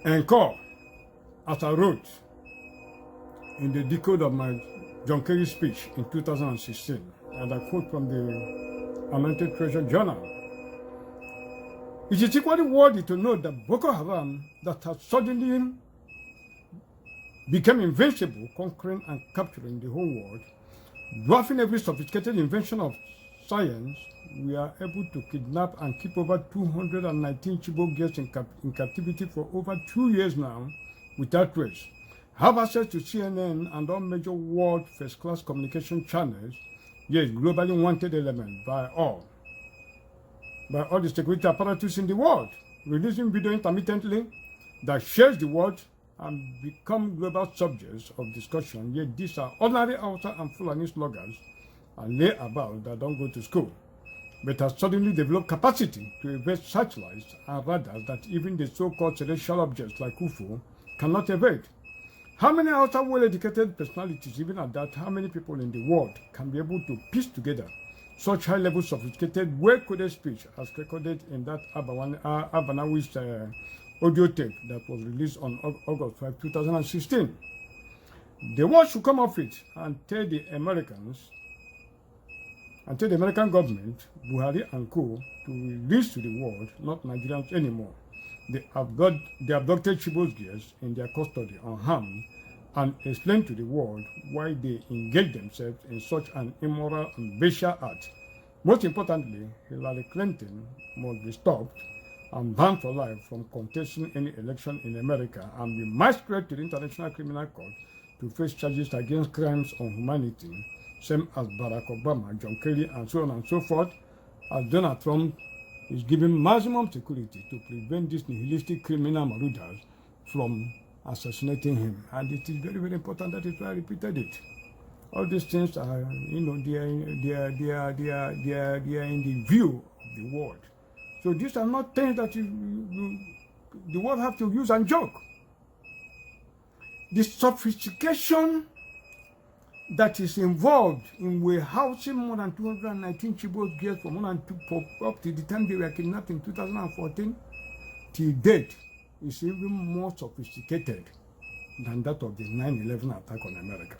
encore, as I wrote in the decode of my John Kerry speech in 2016, and I quote from the Anointed Treasure Journal, it is equally worthy to note that Boko Haram, that has suddenly become invincible, conquering and capturing the whole world, dwarfing every sophisticated invention of science, we are able to kidnap and keep over 219 Chibok girls in captivity for over 2 years now without trace, have access to CNN and all major world first-class communication channels, yes, globally wanted element by all the security apparatus in the world, releasing video intermittently that shares the world and become global subjects of discussion. Yet these are ordinary Hausa and Fulani slogans and lay about that don't go to school, but have suddenly developed capacity to evade satellites and radars that even the so-called celestial objects like UFO cannot evade. How many Hausa well-educated personalities, even at that, how many people in the world can be able to piece together such high-level sophisticated, well-coded speech as recorded in that Abanawi's audio tape that was released on August 5, 2016. The world should come off it and tell the Americans, and tell the American government, Buhari and co, to release to the world, not Nigerians anymore, the abducted Chibok girls in their custody unharmed, and explain to the world why they engage themselves in such an immoral and bestial act. Most importantly, Hillary Clinton must be stopped and banned for life from contesting any election in America and be masqueraded to the International Criminal Court to face charges against crimes on humanity, same as Barack Obama, John Kerry, and so on and so forth, as Donald Trump is giving maximum security to prevent these nihilistic criminal marauders from assassinating him. And it is very, very important that is why I repeated it. All these things are, they are in the view of the world. So these are not things that the world have to use and joke. The sophistication that is involved in warehousing more than 219 Chibok girls from up to the time they were kidnapped in 2014 till date is even more sophisticated than that of the 9/11 attack on America,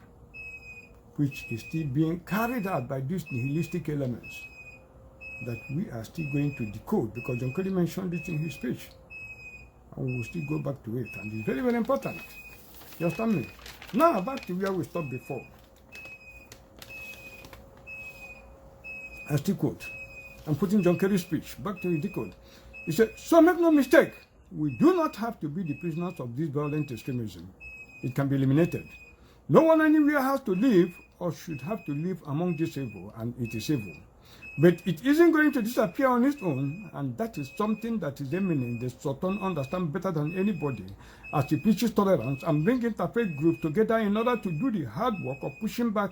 which is still being carried out by these nihilistic elements that we are still going to decode, because John Kerry mentioned it in his speech, and we will still go back to it, and it's very, very important. You understand me? Now back to where we stopped before. I still quote. I'm putting John Kerry's speech back to the decode. He said, so make no mistake, we do not have to be the prisoners of this violent extremism. It can be eliminated. No one anywhere has to live or should have to live among this evil, and it is evil. But it isn't going to disappear on its own, and that is something that is eminent. The Sultan understands better than anybody, as he preaches tolerance and brings interfaith groups together in order to do the hard work of pushing back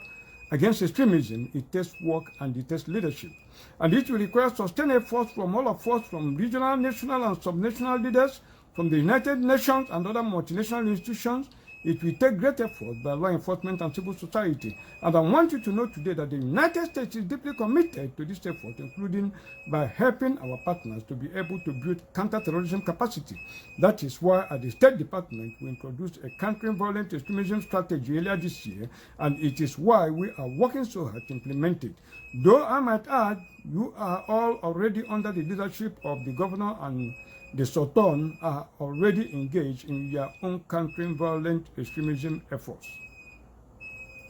against extremism. It takes work and it takes leadership. And it will require sustained efforts from all of us, from regional, national, and subnational leaders, from the United Nations and other multinational institutions. It will take great effort by law enforcement and civil society. And I want you to know today that the United States is deeply committed to this effort, including by helping our partners to be able to build counter-terrorism capacity. That is why at the State Department we introduced a countering violent extremism strategy earlier this year, and it is why we are working so hard to implement it. Though I might add, you are all already under the leadership of the governor, and the Sultan are already engaged in their own countering violent extremism efforts.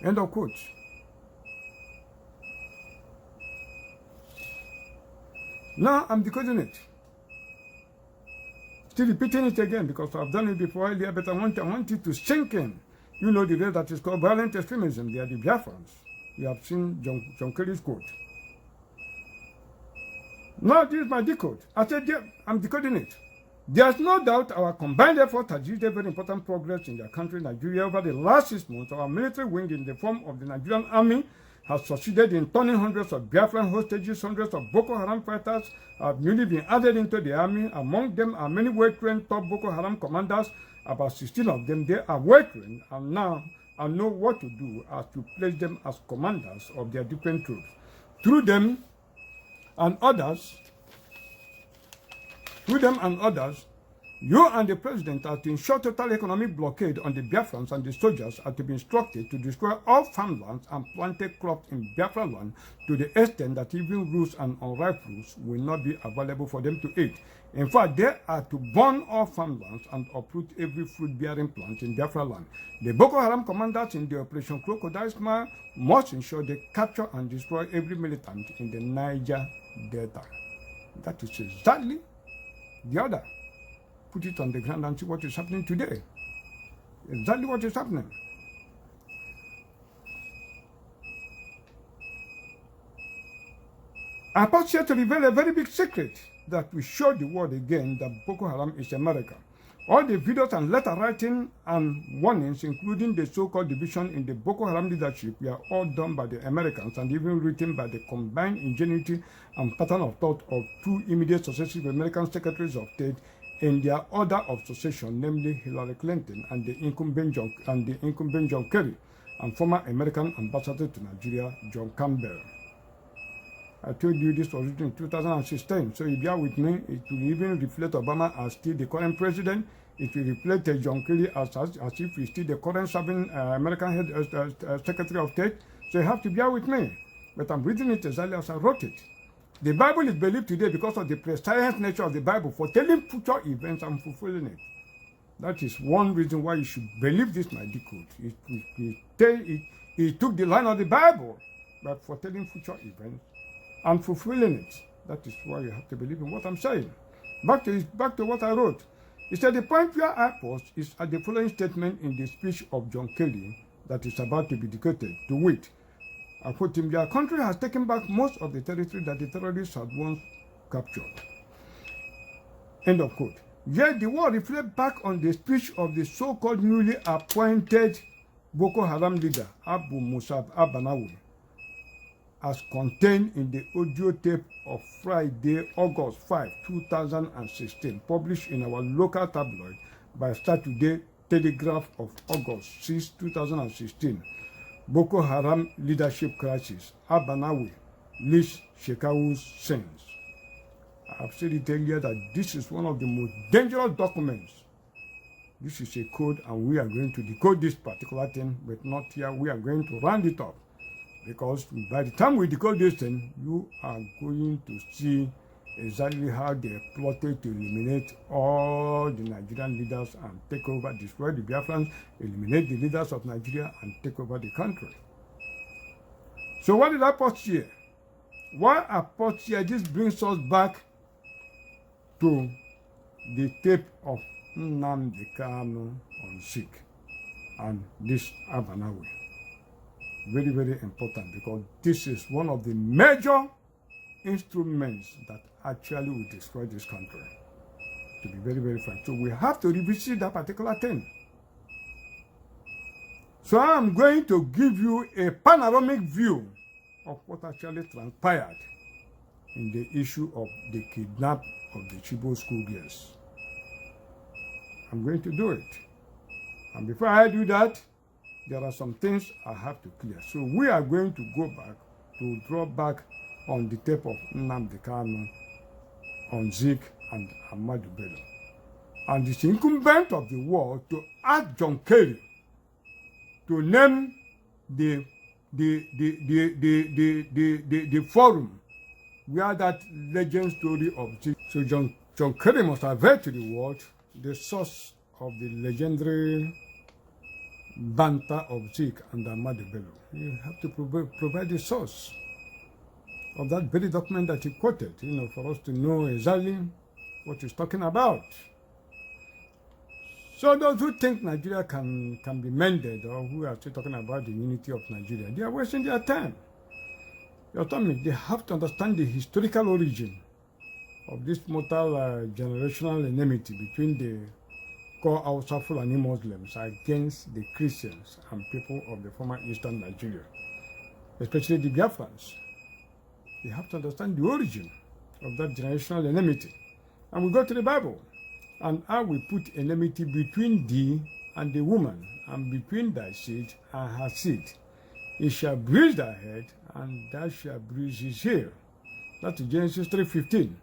End of quote. Now I'm decoding it. Still repeating it again because I've done it before earlier, but I want it to sink in. You know the way that is called violent extremism. They are the Biafrans. You have seen John Kerry's quote. Now this is my decode. I said, yeah, I'm decoding it. There's no doubt our combined effort has yielded very important progress in their country, Nigeria. Over the last 6 months, our military wing in the form of the Nigerian army has succeeded in turning hundreds of Biafran hostages. Hundreds of Boko Haram fighters have newly been added into the army. Among them are many well-trained top Boko Haram commanders. About 16 of them, they are well-trained and now know what to do as to place them as commanders of their different troops. Through them and others, You and the president are to ensure total economic blockade on the Biafrans, and the soldiers are to be instructed to destroy all farmlands and planted crops in Biafra land to the extent that even roots and unripe fruits will not be available for them to eat. In fact, they are to burn all farmlands and uproot every fruit-bearing plant in Biafra land. The Boko Haram commanders in the Operation Crocodile Smile must ensure they capture and destroy every militant in the Niger Delta. That is exactly the order. Put it on the ground and see what is happening today. Exactly what is happening. I pause here to reveal a very big secret that will show the world again that Boko Haram is America. All the videos and letter writing and warnings, including the so-called division in the Boko Haram leadership, were all done by the Americans and even written by the combined ingenuity and pattern of thought of two immediate successive American secretaries of state in their order of succession, namely Hillary Clinton and the incumbent John Kerry, and former American ambassador to Nigeria, John Campbell. I told you this was written in 2016, so if you are with me, it will even reflect Obama as still the current president. It will reflect John Kerry as if he's still the current serving American head Secretary of State. So you have to bear with me. But I'm reading it exactly as I wrote it. The Bible is believed today because of the precise nature of the Bible for telling future events and fulfilling it. That is one reason why you should believe this, my decode. It took the line of the Bible, but for telling future events and fulfilling it. That is why you have to believe in what I'm saying. Back to what I wrote. He said the point where I pause is at the following statement in the speech of John Kerry that is about to be dictated, to wit, I quote him, their country has taken back most of the territory that the terrorists had once captured. End of quote. Yet the war reflects back on the speech of the so-called newly appointed Boko Haram leader, Abu Musab Abanawi, as contained in the audio tape of Friday, August 5, 2016, published in our local tabloid by Saturday Telegraph of August 6, 2016. Boko Haram leadership crisis. Abanawi leads Shekau's sins. I have said it earlier that this is one of the most dangerous documents. This is a code, and we are going to decode this particular thing, but not here. We are going to round it up. Because by the time we decode this thing, you are going to see exactly how they plotted to eliminate all the Nigerian leaders and take over, destroy the Biafrans, eliminate the leaders of Nigeria and take over the country. So what did I post here? Why I post here, this brings us back to the tape of Nnamdi Kanu on Sikh and this Abanawi. Very, very important, because this is one of the major instruments that actually will destroy this country, to be very, very frank. So we have to revisit that particular thing. So I am going to give you a panoramic view of what actually transpired in the issue of the kidnap of the Chibok schoolgirls. I'm going to do it. And before I do that, there are some things I have to clear. So we are going to go back to draw back on the tape of Nnamdi Kanu, on Zik and Ahmadu Bello. And it's incumbent of the world to ask John Kerry to name the forum where that legend story of Zik. So John Kerry must avert to the world the source of the legendary banter of Zik and Ahmadu Bello. You have to provide the source of that very document that he quoted, for us to know exactly what he's talking about. So those who think Nigeria can be mended, or who are still talking about the unity of Nigeria, they are wasting their time. They have to understand the historical origin of this mortal generational enmity between the core Hausa Fulani Muslims against the Christians and people of the former eastern Nigeria, especially the Biafrans. They have to understand the origin of that generational enmity. And we go to the Bible, and I will put enmity between thee and the woman, and between thy seed and her seed. He shall bruise thy head, and thou shalt bruise his heel. That's Genesis 3:15.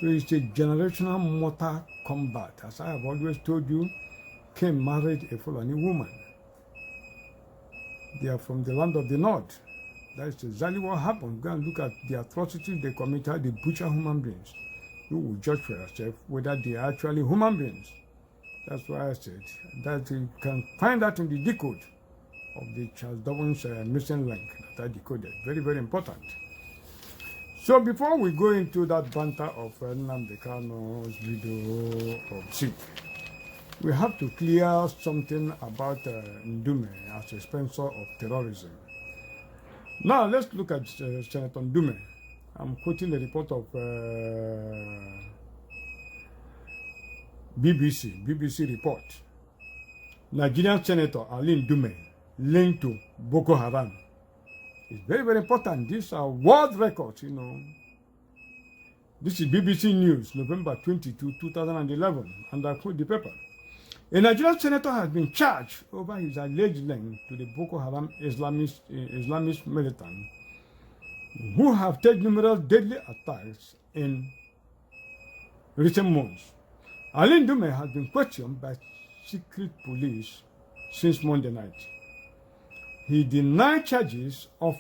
So it's a generational mortal combat. As I have always told you, Cain married a Fulani woman. They are from the land of the north. That is exactly what happened. Go and look at the atrocities they committed, they butcher human beings. You will judge for yourself whether they are actually human beings. That's why I said that you can find that in the decode of the Charles Darwin's missing link that I decoded. Very, very important. So before we go into that banter of Nnamdi Kanu's video of Sikh, we have to clear something about Ndume as a sponsor of terrorism. Now let's look at Senator Ndume. I'm quoting the report of BBC report. Nigerian Senator Ali Ndume linked to Boko Haram. It's very, very important. These are world records, you know. This is BBC News, November 22, 2011, and I quote the paper. A Nigerian senator has been charged over his alleged link to the Boko Haram Islamist militants who have staged numerous deadly attacks in recent months. Ali Ndume has been questioned by secret police since Monday night. He denied charges of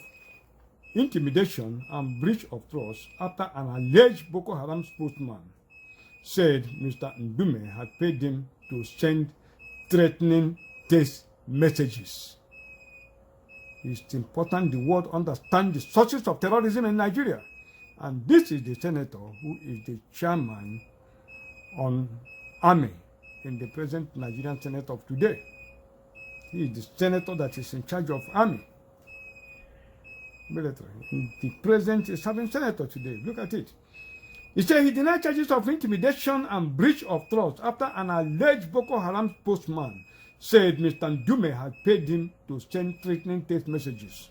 intimidation and breach of trust after an alleged Boko Haram spokesman said Mr. Ndume had paid him to send threatening text messages. It's important the world understand the sources of terrorism in Nigeria. And this is the senator who is the chairman on army in the present Nigerian Senate of today. He is the senator that is in charge of army, military. The president is having senator today. Look at it. He said he denied charges of intimidation and breach of trust after an alleged Boko Haram spokesman said Mr. Ndume had paid him to send threatening text messages.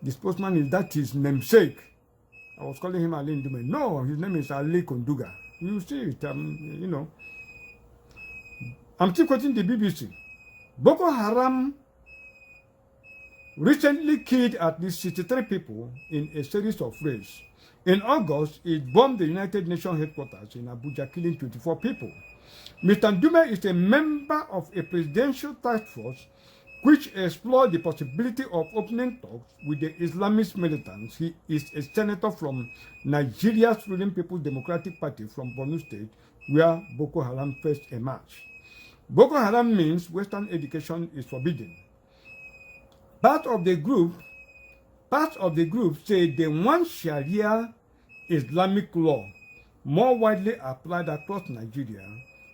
The spokesman is that his namesake. I was calling him Ali Ndume. No, his name is Ali Konduga. You see it, you know. I'm still quoting the BBC. Boko Haram recently killed at least 63 people in a series of raids. In August, it bombed the United Nations headquarters in Abuja, killing 24 people. Mr. Ndume is a member of a presidential task force which explored the possibility of opening talks with the Islamist militants. He is a senator from Nigeria's ruling People's Democratic Party from Borno State, where Boko Haram first emerged. Boko Haram means Western education is forbidden. Part of the group say they want Sharia Islamic law more widely applied across Nigeria,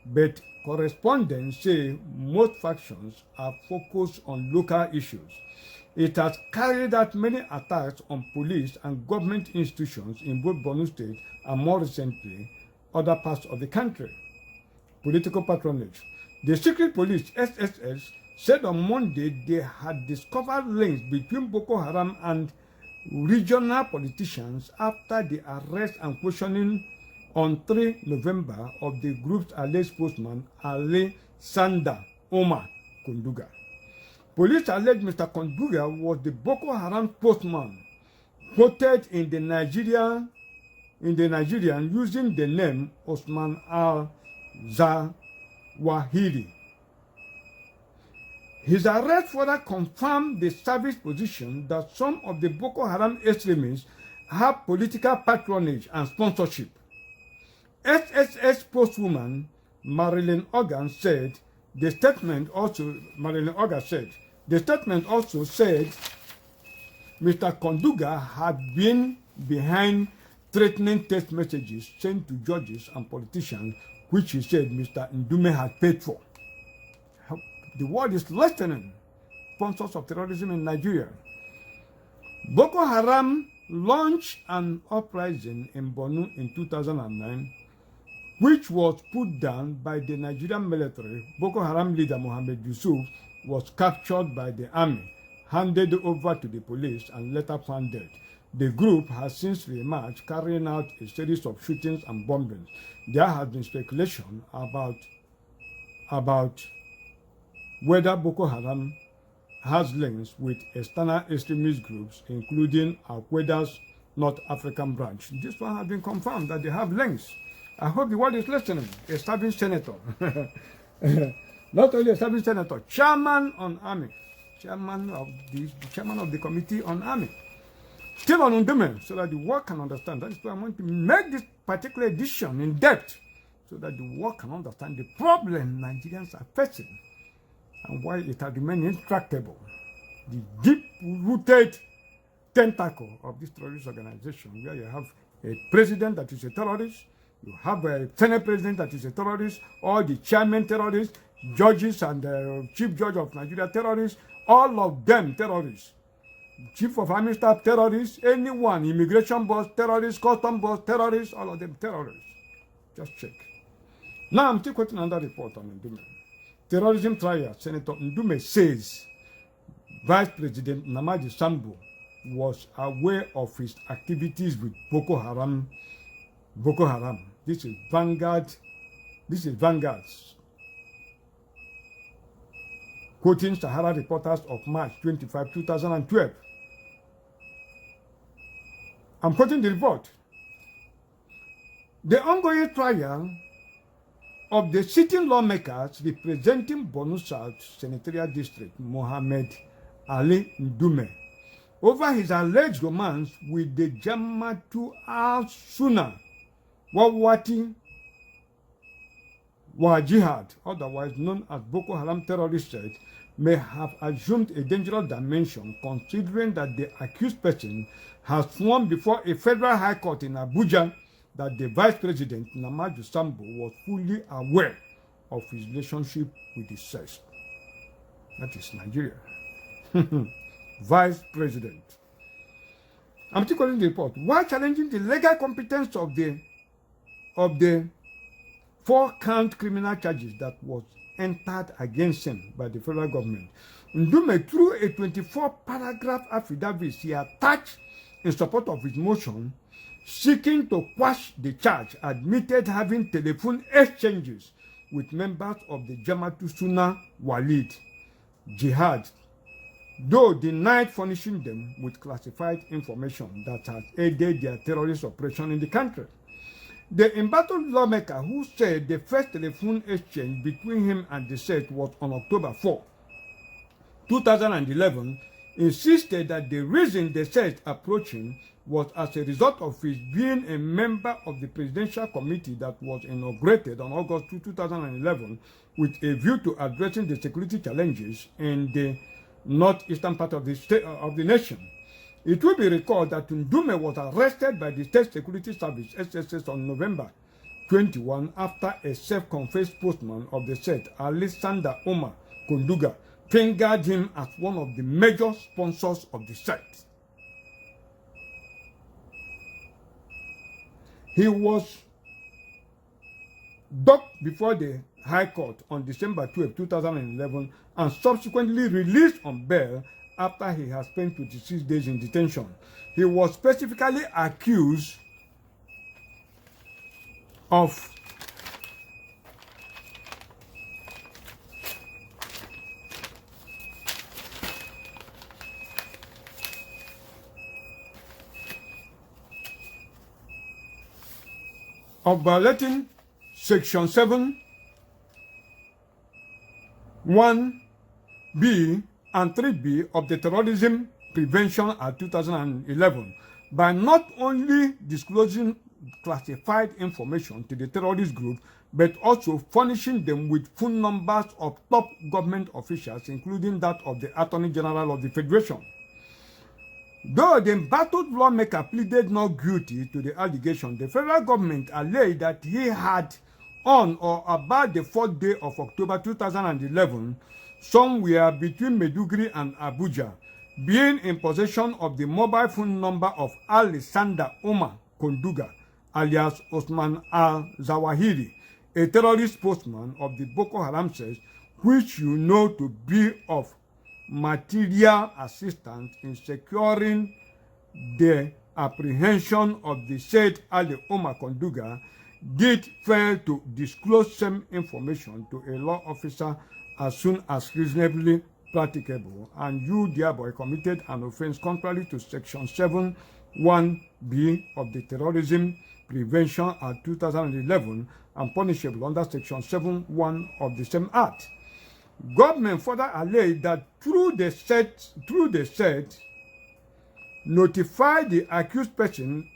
but correspondents say most factions are focused on local issues. It has carried out many attacks on police and government institutions in both Borno State and more recently other parts of the country. Political patronage. The secret police, SSS, said on Monday they had discovered links between Boko Haram and regional politicians after the arrest and questioning on 3 November of the group's alleged spokesman Ali Sanda Omar Konduga. Police alleged Mr. Konduga was the Boko Haram spokesman quoted in the Nigerian using the name Osman al-Zawahiri. His arrest further confirmed the service position that some of the Boko Haram extremists have political patronage and sponsorship. SSS spokeswoman Marilyn Organ said the statement also said Mr. Konduga had been behind threatening text messages sent to judges and politicians, which he said Mr. Ndume had paid for. The world is listening. Sponsors of terrorism in Nigeria. Boko Haram launched an uprising in Borno in 2009, which was put down by the Nigerian military. Boko Haram leader Mohammed Yusuf was captured by the army, handed over to the police, and later found dead. The group has since re-emerged, carrying out a series of shootings and bombings. There has been speculation about whether Boko Haram has links with external extremist groups, including Al-Qaeda's North African branch. This one has been confirmed that they have links. I hope the world is listening. A serving senator. Not only a serving senator, chairman on army. Chairman of the committee on army. Still on Ndume, so that the world can understand. That is why I want to make this particular edition in depth, so that the world can understand the problem Nigerians are facing and why it has remained intractable. The deep-rooted tentacle of this terrorist organization, where you have a president that is a terrorist, you have a senate president that is a terrorist, all the chairman terrorists, judges and the chief judge of Nigeria terrorists, all of them terrorists. Chief of Army Staff terrorists, anyone, immigration boss terrorists, custom boss terrorists, all of them terrorists. Just check. Now I'm still quoting another report on Ndume. Terrorism trial, Senator Ndume says Vice President Namadi Sambo was aware of his activities with Boko Haram. This is Vanguard. This is Vanguard's quoting Sahara Reporters of March 25, 2012. I'm quoting the report. The ongoing trial of the sitting lawmakers representing Borno South Senatorial District, Mohammed Ali Ndume, over his alleged romance with the Jama'atu al-Sunnah Wawati wa Jihad, otherwise known as Boko Haram terrorist threat, may have assumed a dangerous dimension, considering that the accused person has sworn before a federal high court in Abuja that the vice president, Namadi Sambo, was fully aware of his relationship with the sex. That is Nigeria. Vice president. I'm still calling the report. While challenging the legal competence of the 4-count criminal charges that was entered against him by the federal government, Ndume, through a 24-paragraph affidavit he attached in support of his motion, seeking to quash the charge, admitted having telephone exchanges with members of the Jama'atu Sunnah Walid Jihad, though denied furnishing them with classified information that has aided their terrorist operation in the country. The embattled lawmaker, who said the first telephone exchange between him and the set was on October 4, 2011, insisted that the reason the set approached him was as a result of his being a member of the presidential committee that was inaugurated on August 2, 2011, with a view to addressing the security challenges in the northeastern part of the state of the nation. It will be recalled that Ndume was arrested by the State Security Service (SSS) on November 21 after a self-confessed postman of the set, Alexander Omar Konduga, fingered him as one of the major sponsors of the site. He was docked before the High Court on December 12, 2011, and subsequently released on bail after he had spent 26 days in detention. He was specifically accused of violating Section 7, 1B and 3B of the Terrorism Prevention Act 2011 by not only disclosing classified information to the terrorist group, but also furnishing them with phone numbers of top government officials, including that of the Attorney General of the Federation. Though the embattled lawmaker pleaded not guilty to the allegation, the federal government alleged that he had, on or about the 4th day of October 2011, somewhere between Maiduguri and Abuja, being in possession of the mobile phone number of Alexander Omar Konduga, alias Osman al-Zawahiri, a terrorist postman of the Boko Haram cells, which you know to be of material assistance in securing the apprehension of the said Ali Omar Konduga, did fail to disclose same information to a law officer as soon as reasonably practicable, and you thereby committed an offense contrary to Section 7, 1B of the Terrorism Prevention Act 2011 and punishable under Section 7(1) of the same Act. Government further alleged that through the said notify the accused person.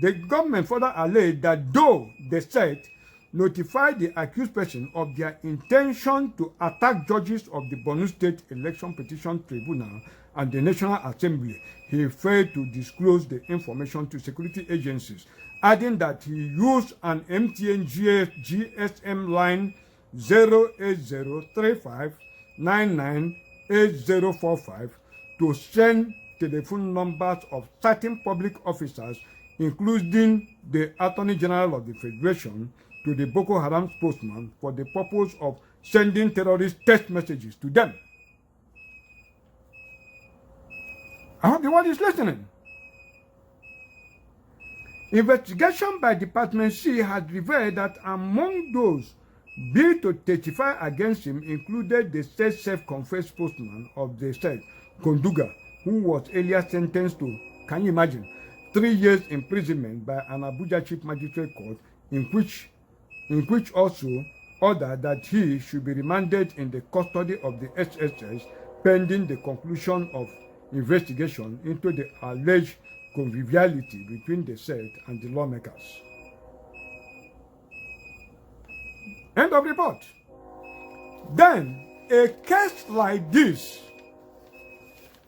The government further alleged that though the said notified the accused person of their intention to attack judges of the Borno State Election Petition Tribunal and the National Assembly, he failed to disclose the information to security agencies, adding that he used an MTN GSM line 08035998045 to send telephone numbers of certain public officers, including the Attorney General of the Federation, to the Boko Haram spokesman for the purpose of sending terrorist text messages to them. I hope the world is listening. Investigation by Department C has revealed that among those billed to testify against him included the said self-confessed spokesman of the state, Konduga, who was earlier sentenced to, can you imagine, 3 years imprisonment by an Abuja Chief Magistrate Court, in which also ordered that he should be remanded in the custody of the SSS pending the conclusion of investigation into the alleged conviviality between the said and the lawmakers. End of report. Then, a case like this,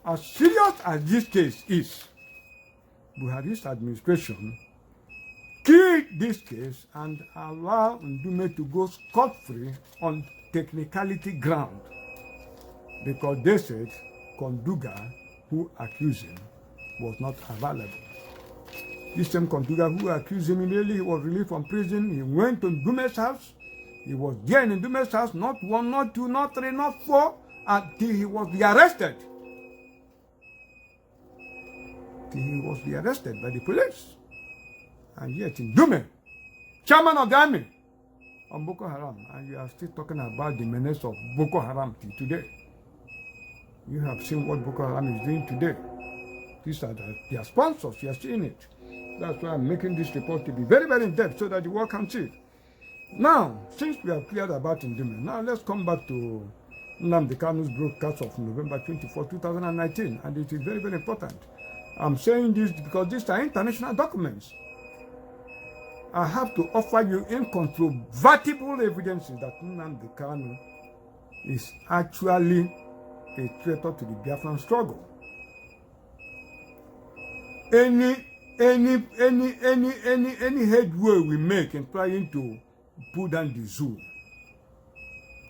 as serious as this case is, Buhari's administration killed this case and allow Ndume to go scot-free on technicality ground because they said Konduga, who accused him, was not available. This same Konduga who accused him immediately, he was released from prison. He went to Ndume's house. He was there in Ndume's house, not 1, not 2, not 3, not 4, until he was arrested. He was arrested by the police. And yet in Ndume, chairman of the army on Boko Haram, and you are still talking about the menace of Boko Haram till today. You have seen what Boko Haram is doing today. These are their sponsors, you are seeing it. That's why I'm making this report to be very, very in-depth so that the world can see it. Now, since we have cleared about Ndume, now let's come back to Nnamdi Kanu's broadcast of November 24, 2019, and it is very, very important. I'm saying this because these are international documents. I have to offer you incontrovertible evidences that Nnamdi Kanu is actually a traitor to the Biafran struggle. Any headway we make in trying to pull down the zoo,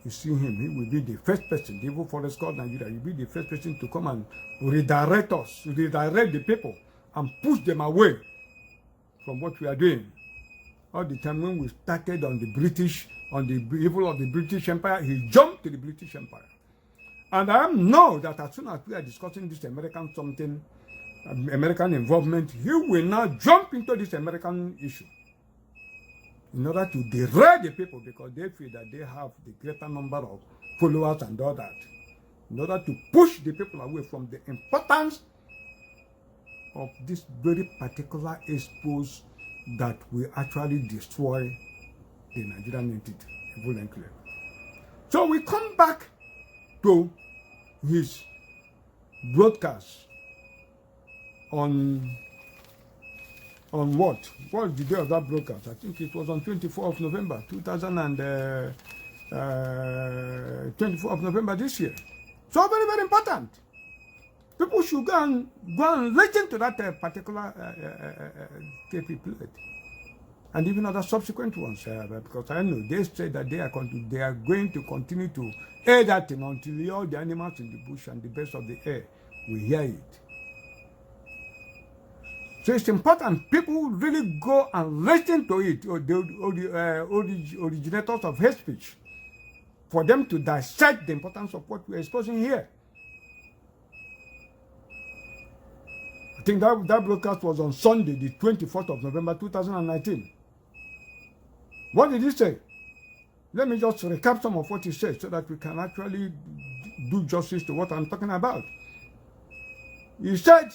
you see him, he will be the first person, the evil forest called Nigeria, he will be the first person to come and redirect us, redirect the people, and push them away from what we are doing. All the time when we started on the British, on the evil of the British Empire, he jumped to the British Empire. And I know that as soon as we are discussing this American involvement, he will now jump into this American issue in order to derail the people because they feel that they have the greater number of followers and all that, in order to push the people away from the importance of this very particular expose that will actually destroy the Nigerian entity, evil enclave. So we come back to his broadcast on what? What was the day of that broadcast? I think it was on 24th of November, 24th of November this year. So very, very important. People should go and listen to that particular tape he played. And even other subsequent ones, because I know they say that they are going to continue to air that thing until all the animals in the bush and the birds of the air will hear it. So it's important people really go and listen to it, or the originators of hate speech, for them to dissect the importance of what we are exposing here. I think that broadcast was on Sunday, the 24th of November, 2019. What did he say? Let me just recap some of what he said so that we can actually do justice to what I'm talking about. He said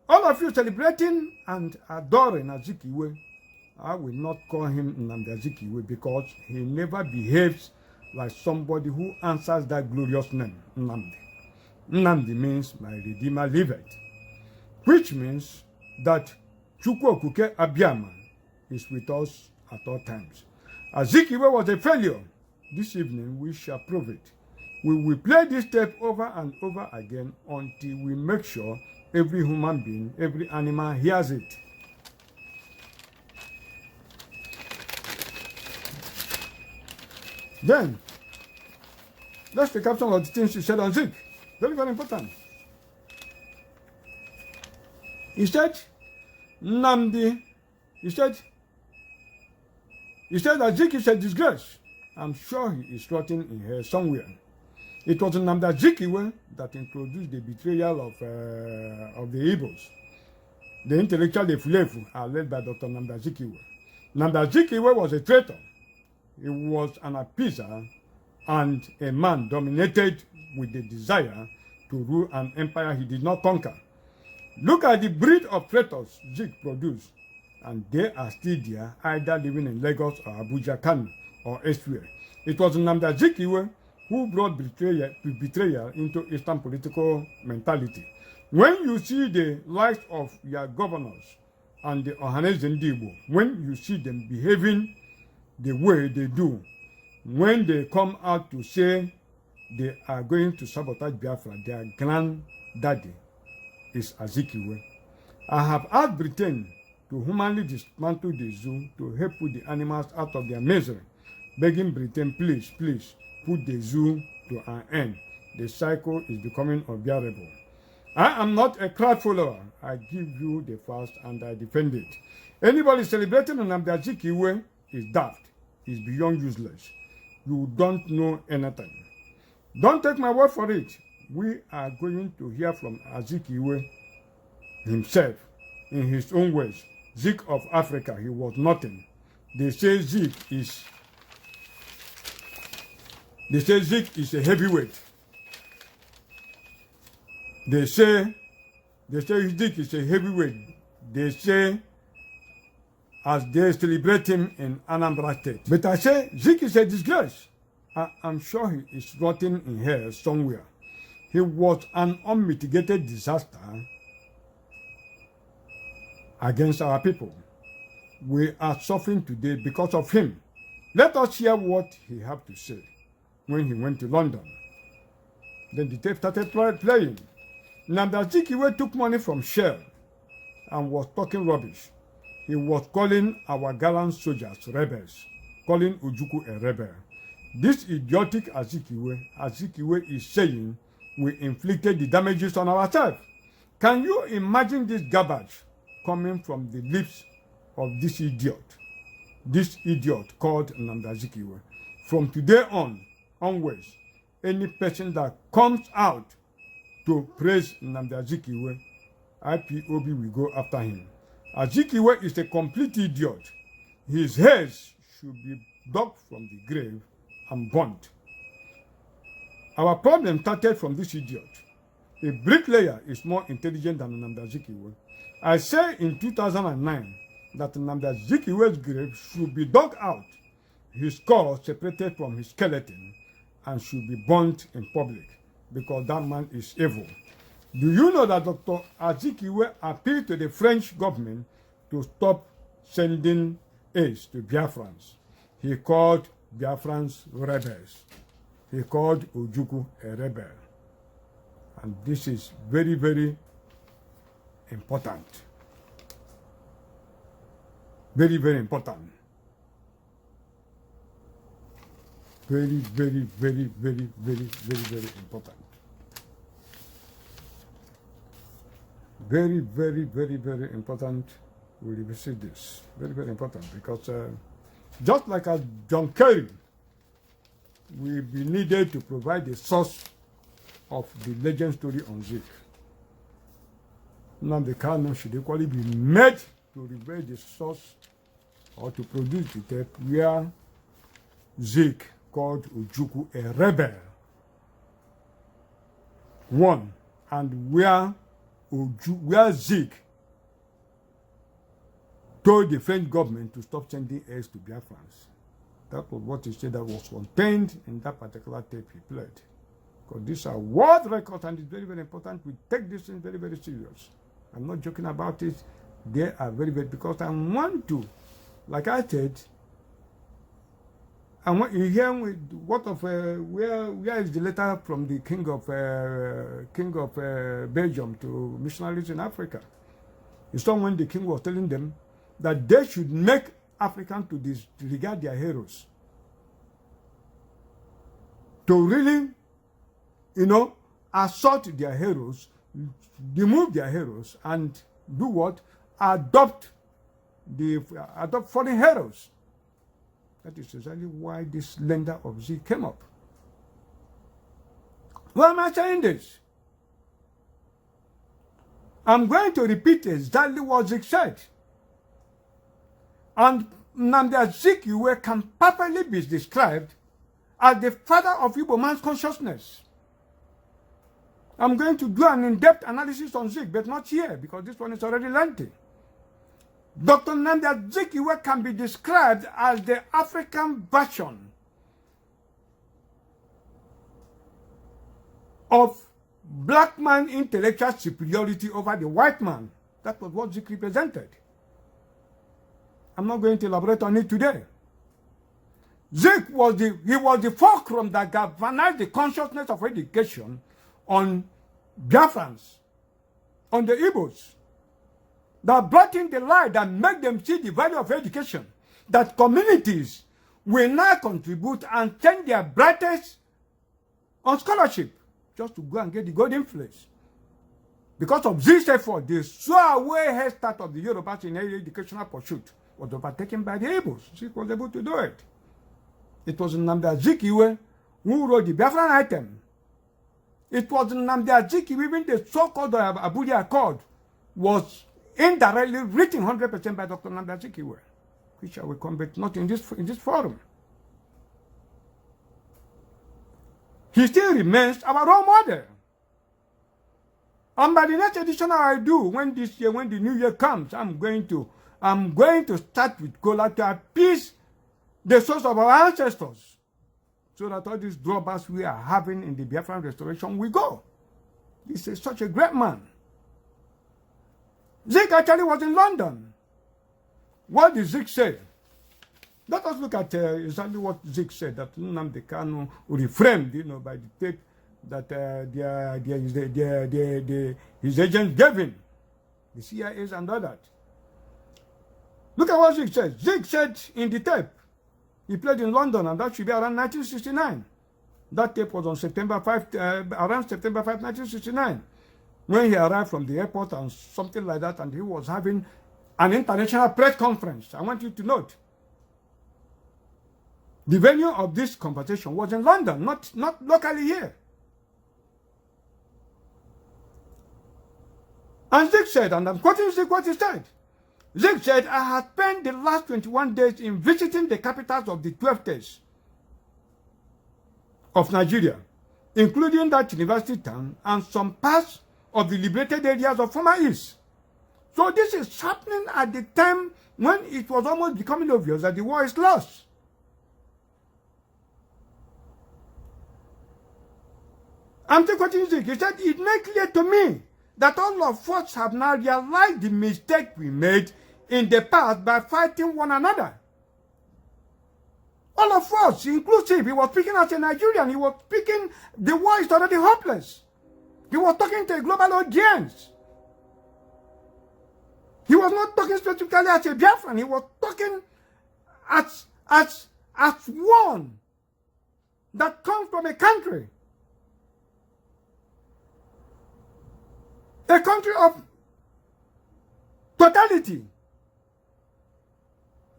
All of you celebrating and adoring Azikiwe, I will not call him Nnamdi Azikiwe because he never behaves like somebody who answers that glorious name, Nnamdi. Nnamdi means my Redeemer liveth, which means that Chukwu Okuke Abiama is with us at all times. Azikiwe was a failure. This evening we shall prove it. We will play this tape over and over again until we make sure every human being, every animal hears it. Then, let's recap some of the things he said on Zik. Very, very important. He said, Nnamdi, he said that Zik is a disgrace. I'm sure he is rotting in here somewhere. It was Nnamdi Azikiwe that introduced the betrayal of the Igbos. The intellectual Efulefu are led by Dr. Nnamdi Azikiwe. Nnamdi Azikiwe was a traitor. He was an appeaser and a man dominated with the desire to rule an empire he did not conquer. Look at the breed of traitors Zik produced, and they are still there, either living in Lagos or Abuja, Kano, or elsewhere. It was Nnamdi Azikiwe who brought betrayal into Eastern political mentality. When you see the likes of your governors and the Ohaneze Ndigbo, when you see them behaving the way they do, when they come out to say they are going to sabotage Biafra, their granddaddy is Azikiwe. I have asked Britain to humanly dismantle the zoo to help put the animals out of their misery, begging Britain, please, please, put the zoo to an end. The cycle is becoming unbearable. I am not a crowd follower. I give you the facts and I defend it. Anybody celebrating Nnamdi Azikiwe is daft, is beyond useless. You don't know anything. Don't take my word for it. We are going to hear from Azikiwe himself in his own words. Zik of Africa, he was nothing. They say Zik is a heavyweight. They say Zik is a heavyweight. They say as they celebrate him in Anambra State. But I say Zik is a disgrace. I'm sure he is rotting in hell somewhere. He was an unmitigated disaster against our people. We are suffering today because of him. Let us hear what he had to say when he went to London. Then the tape started playing. Nnamdi Azikiwe took money from Shell and was talking rubbish. He was calling our gallant soldiers rebels, calling Ojukwu a rebel. This idiotic Azikiwe is saying we inflicted the damages on ourselves. Can you imagine this garbage coming from the lips of this idiot called Nnamdi Azikiwe? From today onwards, any person that comes out to praise Nnamdi Azikiwe, IPOB will go after him. Azikiwe is a complete idiot. His hairs should be dug from the grave and burnt. Our problem started from this idiot. A bricklayer is more intelligent than Nnamdi Azikiwe. I say in 2009 that Nnamdi Azikiwe's grave should be dug out, his skull separated from his skeleton, and should be burnt in public, because that man is evil. Do you know that Dr. Azikiwe appealed to the French government to stop sending aid to Biafrans? He called Biafrans rebels. He called Ojukwu a rebel. And this is very, very important. Very, very important. Very, very, very, very, very, very, very important. Very, very, very, very important. We revisit this. Very, very important, because just like as John Kerry, we be needed to provide the source of the legend story on Zik. Nnamdi Kanu should equally be made to reveal the source or to produce the tape where Zik called Ojukwu a rebel. One, and where Oju, where Zeke told the French government to stop sending aids to Biafrans. That was what he said that was contained in that particular tape he played. Because these are world records and it's very, very important. We take this thing very, very serious. I'm not joking about it. They are very, very, because I want to, like I said, I want you hear what of where is the letter from the king of Belgium to missionaries in Africa? You saw when the king was telling them that they should make Africans to disregard their heroes, to really, assault their heroes, remove their heroes, and do what? Adopt foreign heroes. That is exactly why this lender of Z came up. Why am I saying this? I'm going to repeat exactly what Zeke said. And Nnamdi Azikiwe can properly be described as the father of Igbo man's consciousness. I'm going to do an in-depth analysis on Zeke, but not here, because this one is already lengthy. Dr. Nnamdi Azikiwe can be described as the African version of black man intellectual superiority over the white man. That was what Zeke represented. I'm not going to elaborate on it today. Zeke was the fulcrum that galvanized the consciousness of education on Biafrans, on the Igbos, that brought in the light that made them see the value of education, that communities will now contribute and send their brightest on scholarship just to go and get the golden place. Because of this effort, the sway head start of the Yorubas in educational pursuit was overtaken by the Igbos. Zeke was able to do it. It was Nnamdi Azikiwe who wrote the Biafran item. It was Nnamdi Azikiwe, even the so-called Abuja Accord was indirectly written 100% by Dr. Nnamdi Azikiwe, which I will come back not in this forum. He still remains our role model. And by the next edition I do, when the new year comes, I'm going to start with Gola to appease the souls of our ancestors, so that all these drawbacks we are having in the Biafran restoration will go. This is such a great man. Zeke actually was in London. What did Zeke say? Let us look at exactly what Zeke said, that Nnamdi Kanu reframed, by the tape that his agent gave him, the CIAs and all that. Look at what Zeke said. Zeke said in the tape, he played in London, and that should be around 1969. That tape was on September 5, around September 5, 1969, when he arrived from the airport and something like that, and he was having an international press conference. I want you to note, the venue of this conversation was in London, not locally here. And Zeke said, and I'm quoting Zeke what he said, Zeke said, I had spent the last 21 days in visiting the capitals of the 12 states of Nigeria, including that university town and some parts of the liberated areas of former East. So this is happening at the time when it was almost becoming obvious that the war is lost. I'm still quoting Zeke. He said, it made clear to me that all of us have now realized the mistake we made in the past by fighting one another. All of us, inclusive. He was speaking as a Nigerian. He was speaking, the war is already hopeless. He was talking to a global audience. He was not talking specifically as a Biafran. He was talking as one that comes from a country. A country of totality.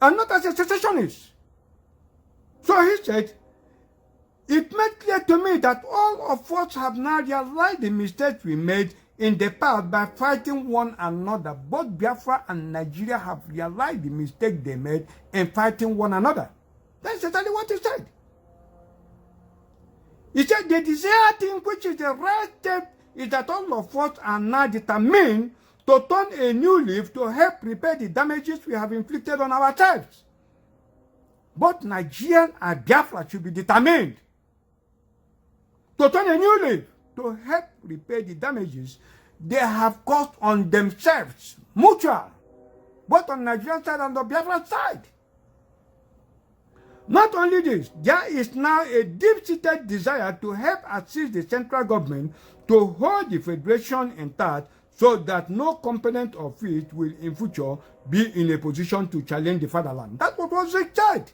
And not as a secessionist. So he said, it made clear to me that all of us have now realized the mistakes we made in the past by fighting one another. Both Biafra and Nigeria have realized the mistake they made in fighting one another. That's exactly what he said. He said, the desired thing which is the right step is that all of us are now determined to turn a new leaf to help repair the damages we have inflicted on ourselves. Both Nigerian and Biafra should be determined to turn a new leaf to help repair the damages they have caused on themselves, mutual, both on Nigerian side and the Biafra side. Not only this, there is now a deep-seated desire to help assist the central government to hold the federation intact so that no component of it will in future be in a position to challenge the fatherland. That's what was said.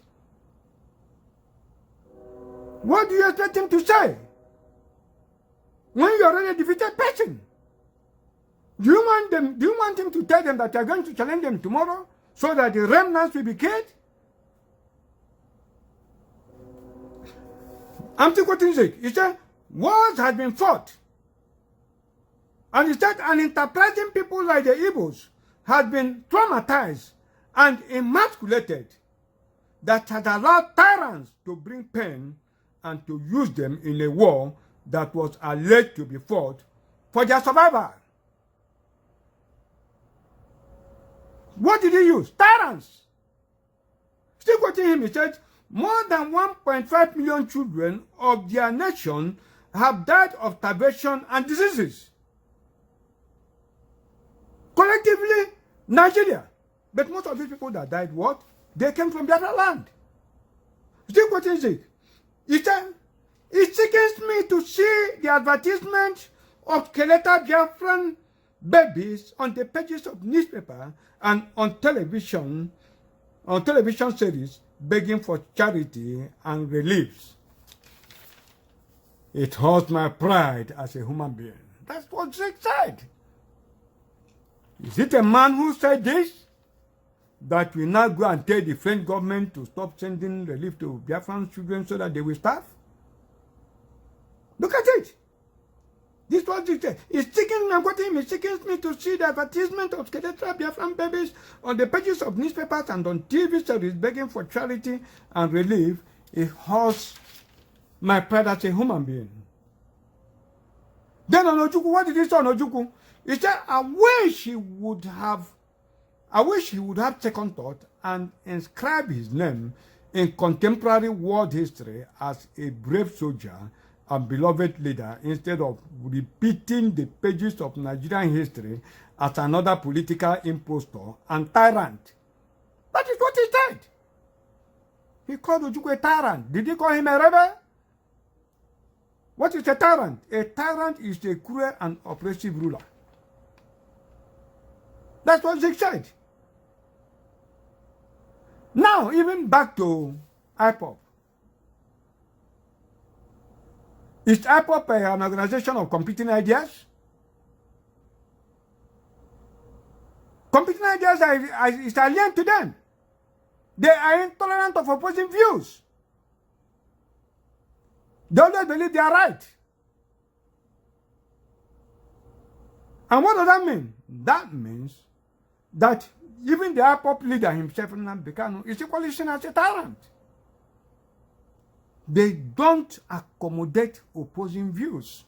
What do you expect him to say? When you are already a defeated person? Do you want him to tell them that you are going to challenge them tomorrow so that the remnants will be killed? I'm still quoting Zeke. He said, wars has been fought. And he said, and enterprising people like the Igbos have been traumatized and emasculated that has allowed tyrants to bring pain and to use them in a war that was alleged to be fought for their survival. What did he use? Tyrants. Still quoting him, he said, more than 1.5 million children of their nation have died of starvation and diseases. Collectively, Nigeria. But most of these people that died, what? They came from Biafra land. Still quoting Zeke. He said, it sickens me to see the advertisement of skeletal Biafran babies on the pages of newspaper and on television series begging for charity and reliefs. It hurts my pride as a human being. That's what Zeke said. Is it a man who said this that will now go and tell the French government to stop sending relief to Biafran children so that they will starve? Look at it. This is what he said. It sickens me to see the advertisement of skeletal Biafran babies on the pages of newspapers and on TV series begging for charity and relief. It hurts my pride as a human being. Then on Ojukwu, what did he say on Ojukwu? He said, I wish he would have second thought and inscribe his name in contemporary world history as a brave soldier and beloved leader instead of repeating the pages of Nigerian history as another political impostor and tyrant. That is what he said. He called Ojukwu a tyrant. Did he call him a rebel? What is a tyrant? A tyrant is a cruel and oppressive ruler. That's what Zeke said. Now, even back to IPOB. Is IPOB an organization of competing ideas? Competing ideas is alien to them. They are intolerant of opposing views. They always believe they are right. And what does that mean? That means that even the IPOB leader himself, Nnamdi Kanu, is equally seen as a tyrant. They don't accommodate opposing views.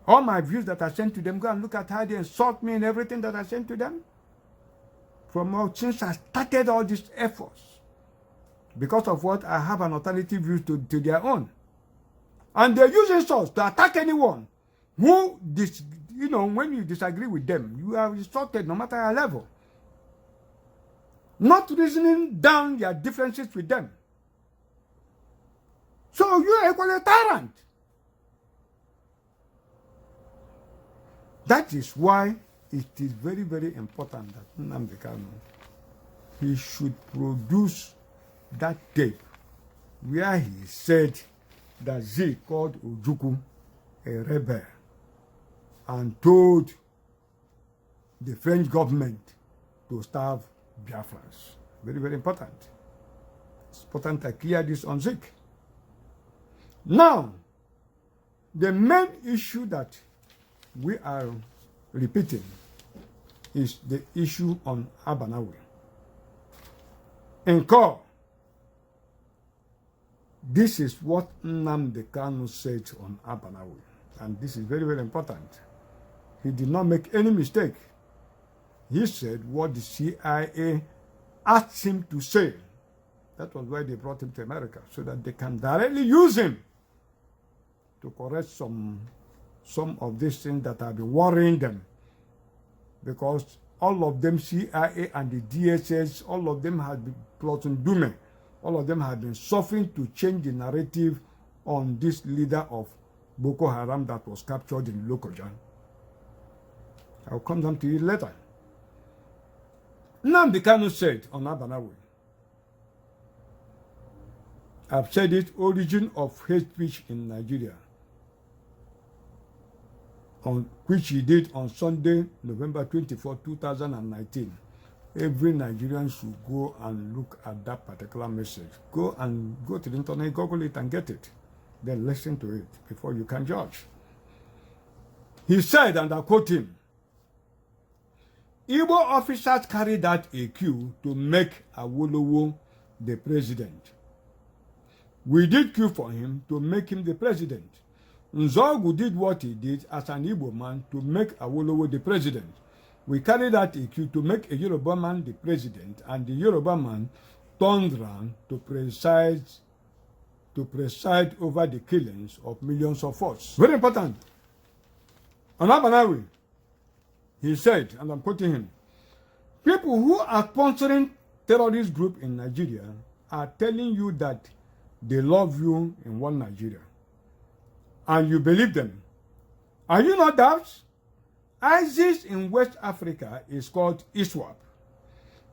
All my views that I sent to them, go and look at how they insult me and everything that I sent to them. Since I started all these efforts, because of what I have an alternative view to their own. And they're using insults to attack anyone who, when you disagree with them, you are insulted no matter your level. Not reasoning down their differences with them. So you are equally a tyrant. That is why it is very, very important that Nnamdi Kanu, he should produce that tape where he said that Zeke called Ojukwu a rebel and told the French government to starve Biafrans. Very, very important. It's important I clear this on Zeke. Now, the main issue that we are repeating is the issue on Abanawi. In core, this is what Nnamdi Kanu said on Abanawi. and this is very, very important, he did not make any mistake. He said what the CIA asked him to say. That was why they brought him to America, so that they can directly use him to correct some of these things that have been worrying them. Because all of them, CIA and the DSS, all of them had been plotting doom. All of them had been suffering to change the narrative on this leader of Boko Haram that was captured in Lokoja. I'll come down to it later. Nnamdi Kanu said on Abanawe, I've said it, origin of hate speech in Nigeria, on which he did on Sunday, November 24, 2019. Every Nigerian should go and look at that particular message. Go to the internet, Google it and get it. Then listen to it before you can judge. He said, and I quote him, Igbo officers carried out a coup to make Awolowo the president. We did coup for him to make him the president. Nzogu did what he did as an Igbo man to make Awolowo the president. We carried out a coup to make a Yoruba man the president, and the Yoruba man turned round to preside over the killings of millions of us. Very important. On Abanawi, he said, and I'm quoting him, people who are sponsoring terrorist group in Nigeria are telling you that they love you in one Nigeria. And you believe them. Are you not doubts? ISIS in West Africa is called ISWAP.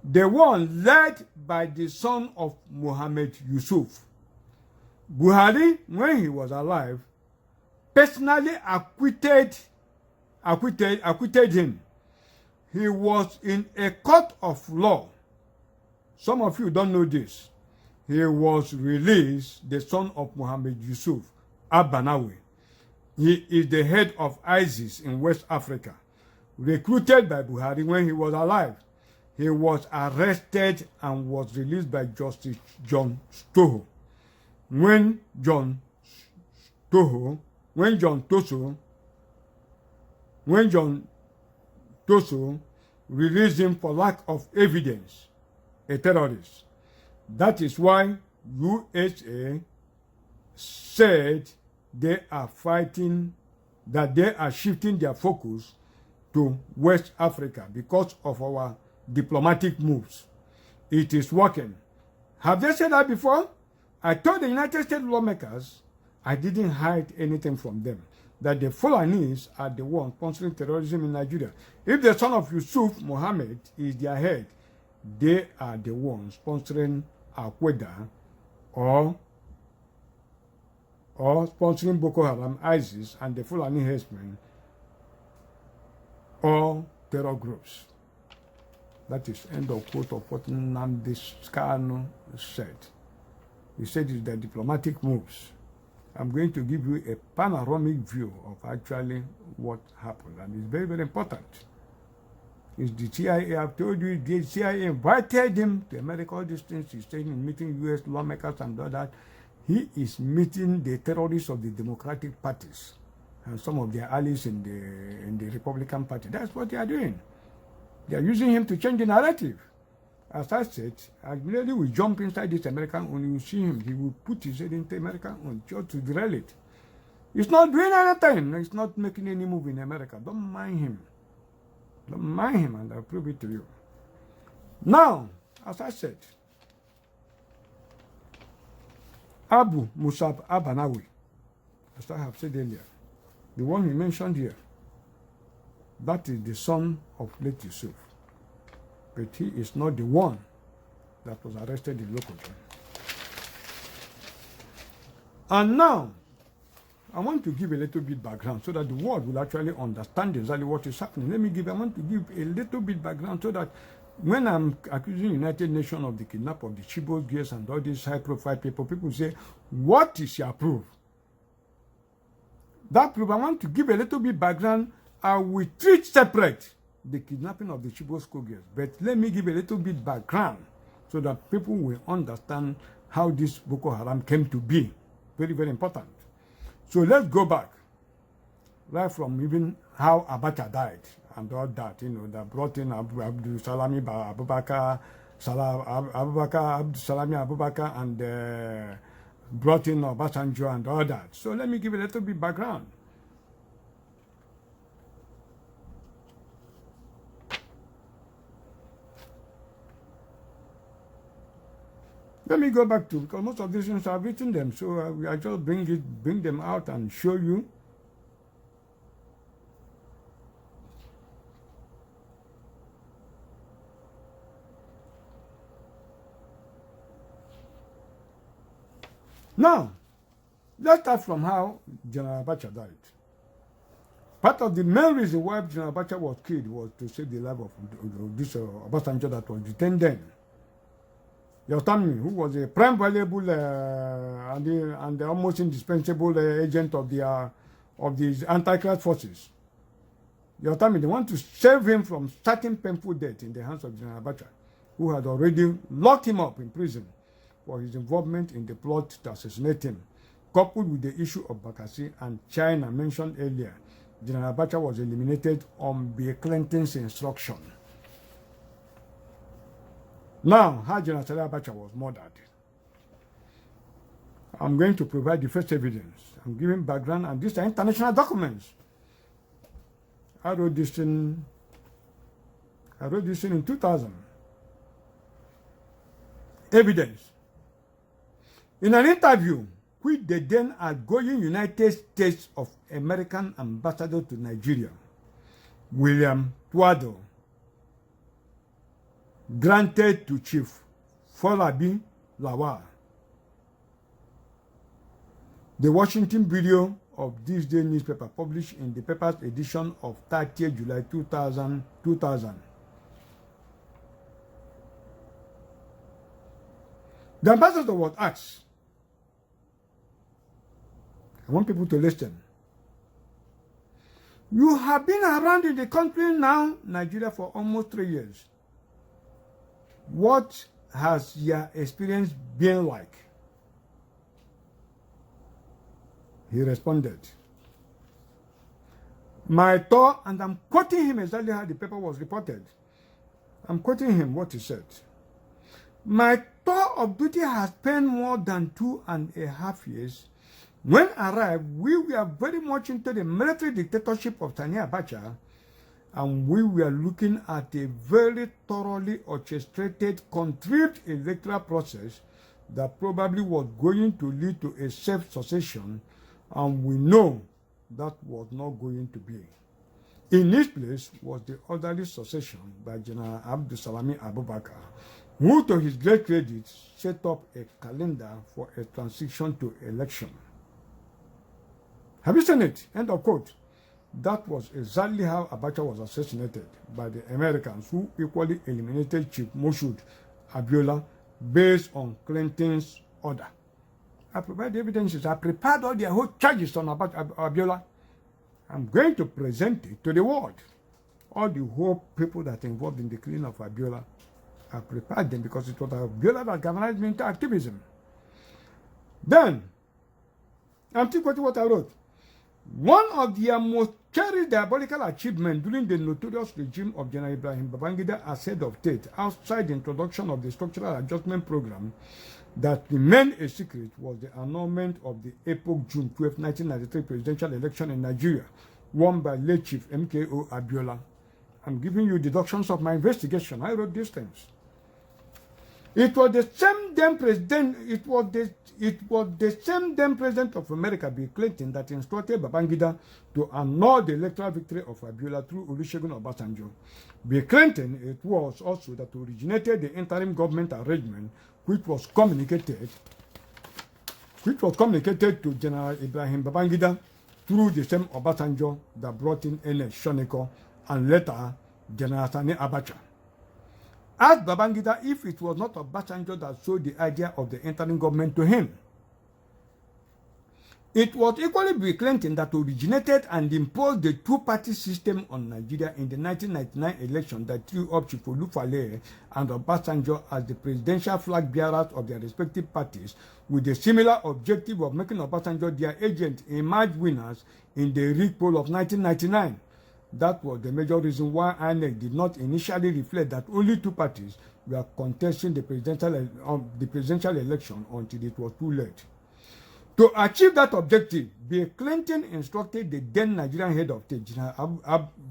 The one led by the son of Mohammed Yusuf. Buhari, when he was alive, personally acquitted him. He was in a court of law. Some of you don't know this. He was released, the son of Mohammed Yusuf, Abanawi. He is the head of ISIS in West Africa. Recruited by Buhari when he was alive. He was arrested and was released by Justice John Stoho. When John Toso released him for lack of evidence, a terrorist. That is why USA said they are fighting, that they are shifting their focus to West Africa because of our diplomatic moves. It is working. Have they said that before? I told the United States lawmakers, I didn't hide anything from them, that the Fulanis are the ones sponsoring terrorism in Nigeria. If the son of Yusuf Mohammed is their head, they are the ones sponsoring Al-Qaeda or sponsoring Boko Haram, ISIS, and the Fulani herdsmen, or terror groups. That is end of quote of what Nnamdi Kanu said. He said it's the diplomatic moves. I'm going to give you a panoramic view of actually what happened, and it's very, very important. It's the CIA. I've told you, the CIA invited him to America, all these things. He's staying in meeting U.S. lawmakers and all that. He is meeting the terrorists of the Democratic parties and some of their allies in the Republican Party. That's what they are doing. They are using him to change the narrative. As I said, immediately we jump inside this American own, you see him, he will put his head into American own just to derail it. He's not doing anything. He's not making any move in America. Don't mind him. Don't mind him, and I'll prove it to you. Now, as I said, Abu Musab Abanawi, as I have said earlier, the one he mentioned here, that is the son of late Yusuf. But he is not the one that was arrested in Lokoja. And now, I want to give a little bit background so that the world will actually understand exactly what is happening. I want to give a little bit background so that when I'm accusing the United Nations of the kidnap of the Chibok girls and all these high-profile people, people say, what is your proof? That proof, I want to give a little bit background. I will treat separate the kidnapping of the Chibok school girls. But let me give a little bit background so that people will understand how this Boko Haram came to be. Very, very important. So let's go back. right from even how Abacha died and all that, you know, that brought in Abdul Salami Abubakar, Abdul Salami Abubakar, and brought in Obasanjo and all that. So let me give a little bit background. Let me go back to, because most of these things I've written them, so I just bring them out and show you. Now, let's start from how General Abacha died. Part of the main reason why General Abacha was killed was to save the life of this Obasanjo that was detained then. You understand me? Who was a prime valuable and almost indispensable agent of the anti-Christ forces. You understand me? They want to save him from certain painful death in the hands of General Abacha, who had already locked him up in prison for his involvement in the plot to assassinate him. Coupled with the issue of Bakassi and China mentioned earlier, General Abacha was eliminated on Bill Clinton's instruction. Now, how General Abacha was murdered. I'm going to provide the first evidence. I'm giving background, and these are international documents. I wrote this in 2000. Evidence. In an interview with the then outgoing United States of American ambassador to Nigeria, William Tuado, granted to Chief Folabi Lawal. The Washington video of this day newspaper published in the paper's edition of 30th July 2000. The ambassador was asked, I want people to listen. You have been around in the country now, Nigeria, for almost 3 years. What has your experience been like? He responded, my thought, and I'm quoting him exactly how the paper was reported. I'm quoting him what he said. My tour of duty has spent more than 2.5 years. When arrived, we were very much into the military dictatorship of Sani Abacha, and we were looking at a very thoroughly orchestrated, contrived electoral process that probably was going to lead to a self-succession, and we know that was not going to be. In its place was the orderly succession by General Abdul Salami Abubakar, who, to his great credit, set up a calendar for a transition to election. Have you seen it? End of quote. That was exactly how Abacha was assassinated by the Americans, who equally eliminated Chief Moshood Abiola based on Clinton's order. I provide evidences. I prepared all the whole charges on Abiola. I'm going to present it to the world. All the whole people that are involved in the killing of Abiola, I prepared them because it was Abiola that galvanized me into activism. Then, I'm still quoting what I wrote. One of their most cherished diabolical achievements during the notorious regime of General Ibrahim Babangida as head of state, outside the introduction of the structural adjustment program that remained a secret, was the annulment of the epoch June 12, 1993 presidential election in Nigeria, won by late Chief MKO Abiola. I'm giving you deductions of my investigation. I wrote these things. It was the same then president. It was the same then president of America, Bill Clinton, that instructed Babangida to annul the electoral victory of Abiola through Olusegun Obasanjo. Bill Clinton, it was also that originated the interim government arrangement, which was communicated to General Ibrahim Babangida through the same Obasanjo that brought in Ernest Shoneko and later General Sani Abacha. Asked Babangida if it was not Obasanjo that sold the idea of the interim government to him. It was equally Bill Clinton that originated and imposed the two-party system on Nigeria in the 1999 election that threw up Chief Olufale and Obasanjo as the presidential flag bearers of their respective parties, with the similar objective of making Obasanjo their agent emerge winners in the rigged poll of 1999. That was the major reason why INEC did not initially reflect that only two parties were contesting the presidential election until it was too late. To achieve that objective, Bill Clinton instructed the then Nigerian head of state,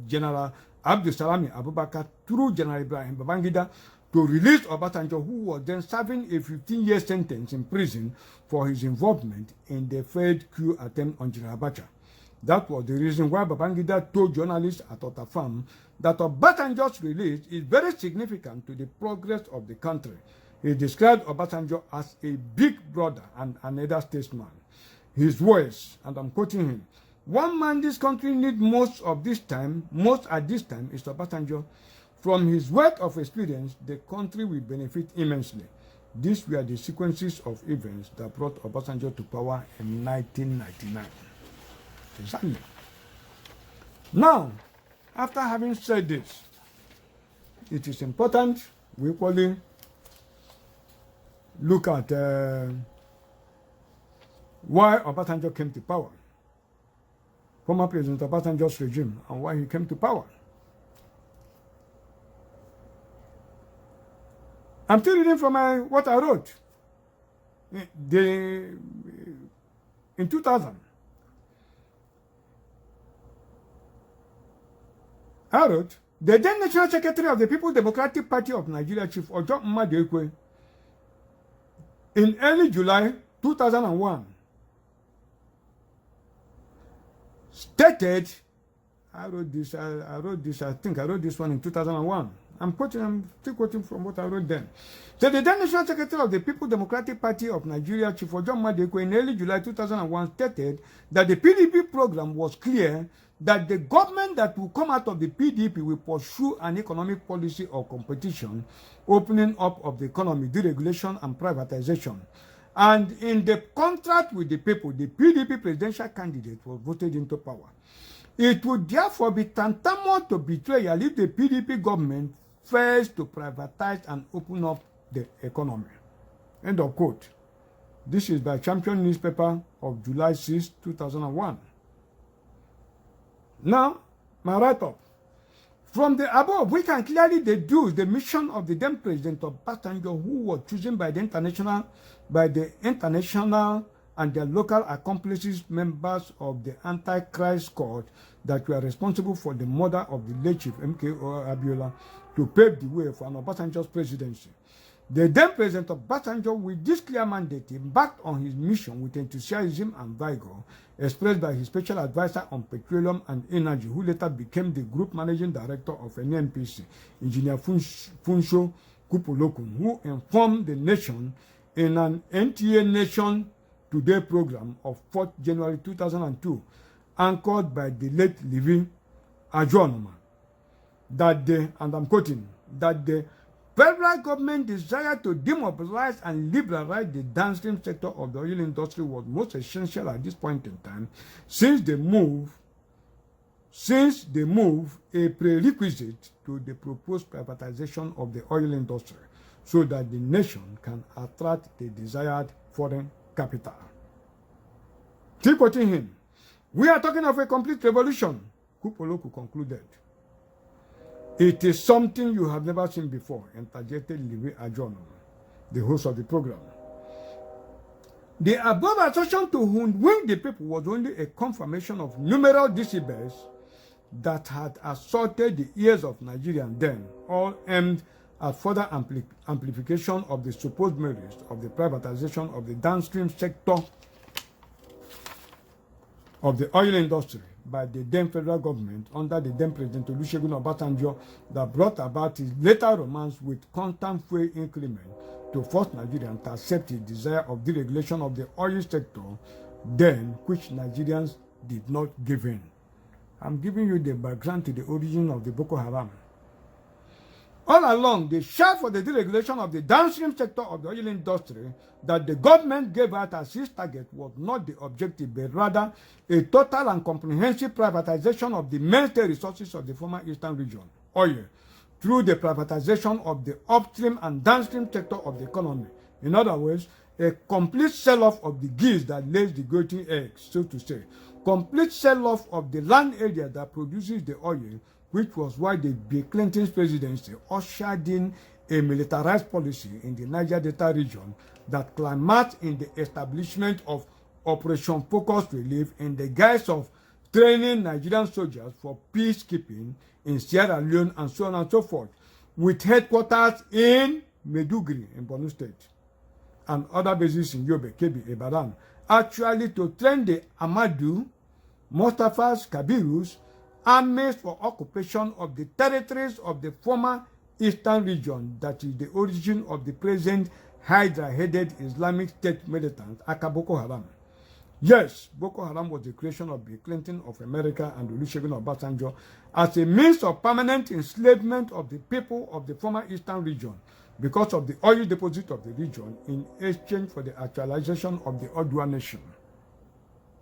General Abdul Salami Abubakar, through General Ibrahim Babangida, to release Obasanjo, who was then serving a 15-year sentence in prison for his involvement in the failed coup attempt on General Abacha. That was the reason why Babangida told journalists at Whatapp that Obasanjo's release is very significant to the progress of the country. He described Obasanjo as a big brother and another statesman. His words, and I'm quoting him, "One man this country needs most at this time is Obasanjo. From his wealth of experience, the country will benefit immensely." These were the sequences of events that brought Obasanjo to power in 1999. Exactly. Now, after having said this, it is important we equally look at why Obasanjo came to power, former President Obasanjo's regime, and why he came to power. I'm still reading from what I wrote. In 2000, I wrote, the then National Secretary of the People's Democratic Party of Nigeria, Chief Ojo Mmadekwe, in early July 2001, stated, I think I wrote this one in 2001. I'm still quoting from what I wrote then. So the then National Secretary of the People's Democratic Party of Nigeria, Chief Ojo Mmadekwe, in early July 2001, stated that the PDP program was clear that the government that will come out of the PDP will pursue an economic policy of competition, opening up of the economy, deregulation and privatization. And in the contract with the people, the PDP presidential candidate was voted into power. It would therefore be tantamount to betrayal if the PDP government fails to privatize and open up the economy. End of quote. This is by Champion newspaper of July 6, 2001. Now, my write-up. From the above, we can clearly deduce the mission of the then President of Obasanjo, who was chosen by the international and their local accomplices, members of the Antichrist court that were responsible for the murder of the late Chief M.K.O. Abiola, to pave the way for an Obasanjo's presidency. The then President of Obasanjo, with this clear mandate, embarked on his mission with enthusiasm and vigor, expressed by his special advisor on petroleum and energy, who later became the group managing director of NNPC, Engineer Funsho Kupolokun, who informed the nation in an NTA Nation Today program of 4th January 2002, anchored by the late Living Ajonoma, that and I'm quoting, that the federal government desire to demobilize and liberalize the downstream sector of the oil industry was most essential at this point in time, since the move a prerequisite to the proposed privatization of the oil industry, so that the nation can attract the desired foreign capital. Still quoting him, we are talking of a complete revolution, Kupoloku concluded. It is something you have never seen before, interjected Liwe Ajono, the host of the program. The above assertion to hoodwink the people was only a confirmation of numerous decibels that had assaulted the ears of Nigerians then, all aimed at further amplification of the supposed merits of the privatization of the downstream sector of the oil industry by the then federal government under the then President Olusegun Obasanjo, that brought about his later romance with constant fuel increment to force Nigerians to accept his desire of deregulation of the oil sector, then which Nigerians did not give in. I'm giving you the background to the origin of the Boko Haram. All along, the shout for the deregulation of the downstream sector of the oil industry that the government gave out as its target was not the objective, but rather a total and comprehensive privatization of the mainstay resources of the former eastern region, oil, through the privatization of the upstream and downstream sector of the economy. In other words, a complete sell-off of the geese that lays the golden eggs, so to say. Complete sell-off of the land area that produces the oil, which was why the Bill Clinton's presidency ushered in a militarized policy in the Niger Delta region that climaxed in the establishment of Operation Focused Relief in the guise of training Nigerian soldiers for peacekeeping in Sierra Leone and so on and so forth, with headquarters in Maiduguri in Borno State and other bases in Yobe, Kebbi, Ibadan, actually to train the Amadu, Mustapha's, Kabirus, armies for occupation of the territories of the former eastern region that is the origin of the present Hydra-headed Islamic State militants, aka Boko Haram. Yes, Boko Haram was the creation of Bill Clinton of America and Olusegun Obasanjo as a means of permanent enslavement of the people of the former eastern region because of the oil deposit of the region in exchange for the actualization of the Odua nation.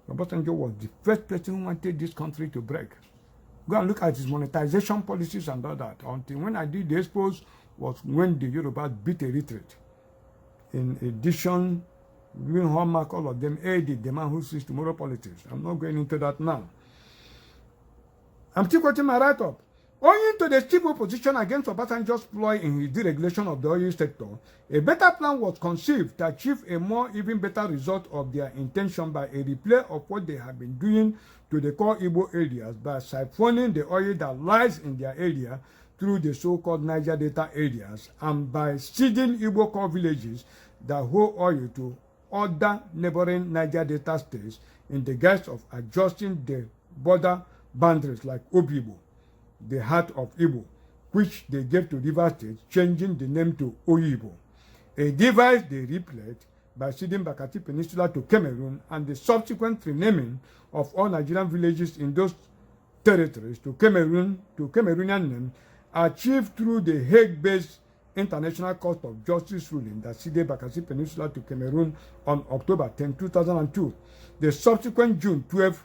Obasanjo was the first person who wanted this country to break. Go and look at his monetization policies and all that. Until when I did the expose was when the Yorubas beat a retreat. In addition, doing hallmark, all of them aided the man who sees tomorrow politics. I'm not going into that now. I'm still quoting my write-up. Owing to the steep opposition against Obasanjo's ploy in his deregulation of the oil sector, a better plan was conceived to achieve a more even better result of their intention by a replay of what they have been doing to the core Igbo areas by siphoning the oil that lies in their area through the so-called Niger Delta areas and by ceding Igbo core villages that hold oil to other neighboring Niger Delta states in the guise of adjusting the border boundaries like Obibo, the heart of Igbo, which they gave to River State, changing the name to Oyibo, a device they replayed by ceding Bakati Peninsula to Cameroon and the subsequent renaming of all Nigerian villages in those territories to Cameroonian names, achieved through the Hague-based International Court of Justice ruling that ceded Bakassi Peninsula to Cameroon on October 10, 2002. The subsequent June 12,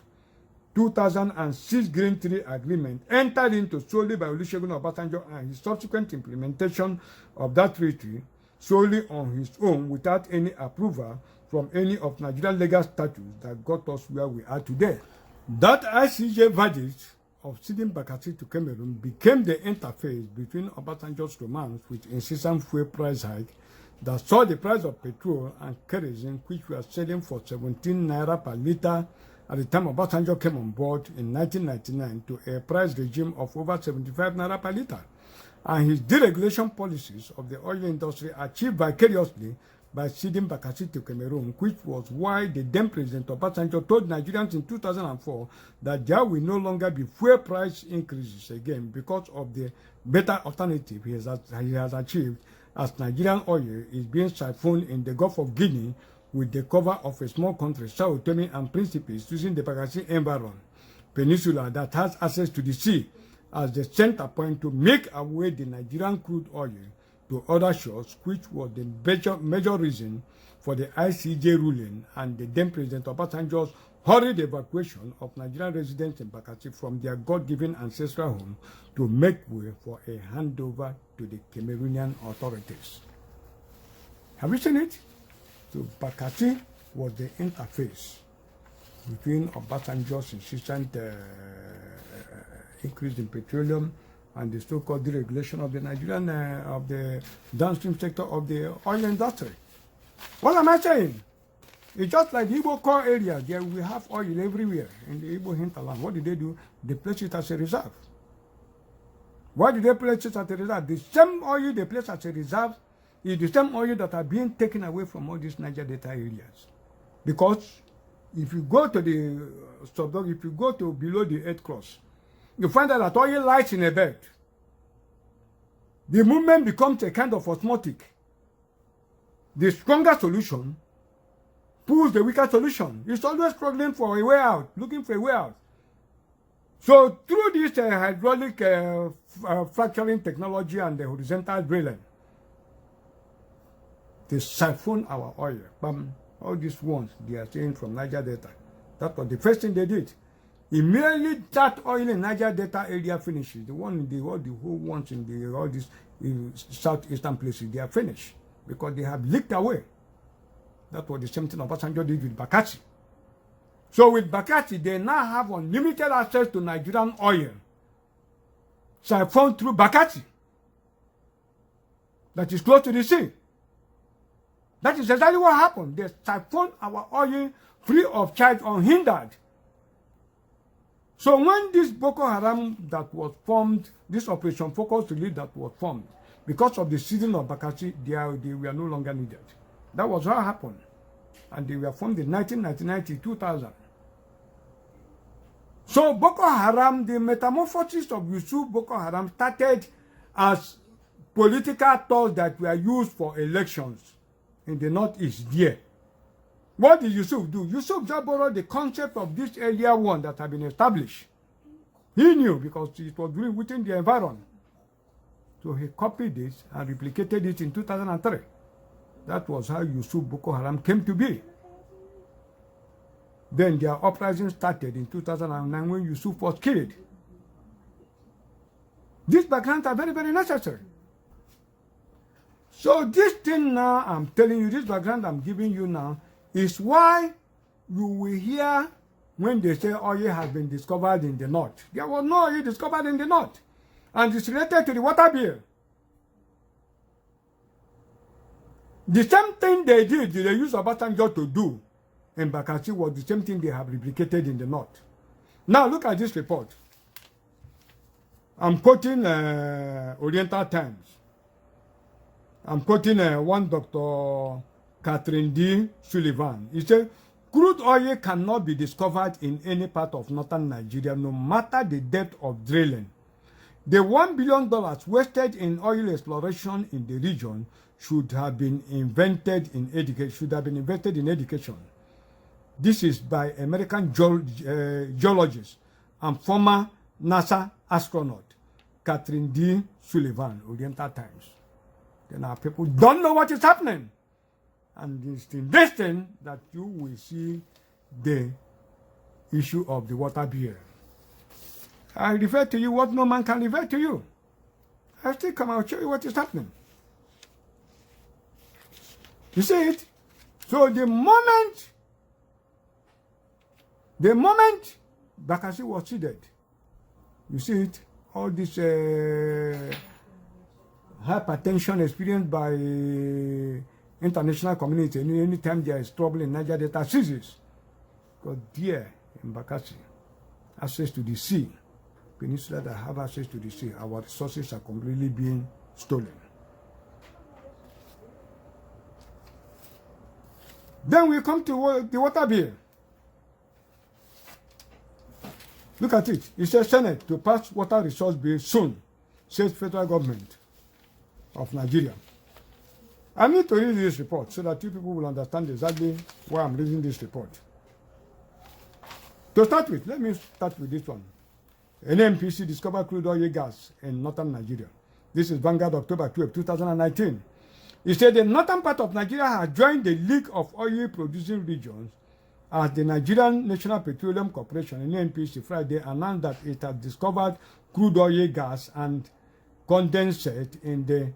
2006 Green Tree Agreement entered into solely by Olusegun Obasanjo and his subsequent implementation of that treaty solely on his own without any approval from any of Nigerian legal statutes that got us where we are today. That ICJ verdict of ceding Bakassi to Cameroon became the interface between Obasanjo's romance with incessant fuel price hike that saw the price of petrol and kerosene, which were selling for 17 naira per litre at the time Obasanjo came on board in 1999, to a price regime of over 75 naira per litre, and his deregulation policies of the oil industry achieved vicariously by ceding Bakassi to Cameroon, which was why the then President Obasanjo told Nigerians in 2004 that there will no longer be fuel price increases again because of the better alternative he has achieved, as Nigerian oil is being siphoned in the Gulf of Guinea with the cover of a small country, Sao Tome and Principe, using the Bakassi Environ Peninsula that has access to the sea as the center point to make away the Nigerian crude oil to other shores, which was the major reason for the ICJ ruling and the then President Obasanjo's hurried evacuation of Nigerian residents in Bakassi from their God-given ancestral home to make way for a handover to the Cameroonian authorities. Have you seen it? So Bakassi was the interface between Obasanjo's insistent increase in petroleum and the so-called deregulation of the Nigerian, of the downstream sector of the oil industry. What am I saying? It's just like the Igbo core area. There we have oil everywhere in the Igbo hinterland. What did they do? They placed it as a reserve. Why did they place it as a reserve? The same oil they place as a reserve is the same oil that are being taken away from all these Niger Delta areas. Because if you go to the if you go to below the earth crust, you find out that oil lies in a bed. The movement becomes a kind of osmotic. The stronger solution pulls the weaker solution. It's always struggling for a way out, looking for a way out. So through this hydraulic fracturing technology and the horizontal drilling, they siphon our oil. All these ones they are saying from Niger Delta. That was the first thing they did. Immediately that oil in Niger Delta area finishes. The one in the whole ones in all these southeastern places, they are finished because they have leaked away. That was the same thing Obasanjo did with Bakassi. So with Bakassi, they now have unlimited access to Nigerian oil, siphoned through Bakassi, that is close to the sea. That is exactly what happened. They siphoned our oil free of charge, unhindered. So when this Boko Haram that was formed, this Operation Focus Relief that was formed, because of the season of Bakassi, they were no longer needed. That was what happened. And they were formed in 1999 to 2000. So Boko Haram, the metamorphosis of Yusuf Boko Haram started as political tools that were used for elections in the northeast there. What did Yusuf do? Yusuf just borrowed the concept of this earlier one that had been established. He knew because it was within the environment. So he copied this and replicated it in 2003. That was how Yusuf Boko Haram came to be. Then their uprising started in 2009 when Yusuf was killed. These backgrounds are very, very necessary. So this thing now I'm telling you, this background I'm giving you now, is why you will hear when they say oil has been discovered in the north. There was no oil discovered in the north. And it's related to the water bill. The same thing they did, they used Obasanjo to do in Bakassi was the same thing they have replicated in the north. Now look at this report. I'm quoting Oriental Times. I'm quoting one Dr. Catherine D. Sullivan. He said, crude oil cannot be discovered in any part of northern Nigeria, no matter the depth of drilling. The $1 billion wasted in oil exploration in the region should have been invested in education. This is by American geologist and former NASA astronaut Catherine D. Sullivan, Oriental Times. Then our people don't know what is happening. And it's in this thing that you will see the issue of the water bill. I refer to you what no man can refer to you. I still come out show you what is happening. You see it? So the moment Bakassi was seated, you see it? All this hypertension experienced by international community, anytime there is trouble in Niger Delta ceases. Because there in Bakassi, access to the sea, peninsula that have access to the sea, our resources are completely being stolen. Then we come to the water bill. Look at it. It says Senate to pass water resource bill soon, says federal government of Nigeria. I need to read this report so that you people will understand exactly why I'm reading this report. To start with, let me start with this one. NMPC discovered crude oil gas in northern Nigeria. This is Vanguard, October 12, 2019. It said the northern part of Nigeria has joined the League of Oil-Producing Regions as the Nigerian National Petroleum Corporation, NNPC, Friday announced that it had discovered crude oil gas and condensate in the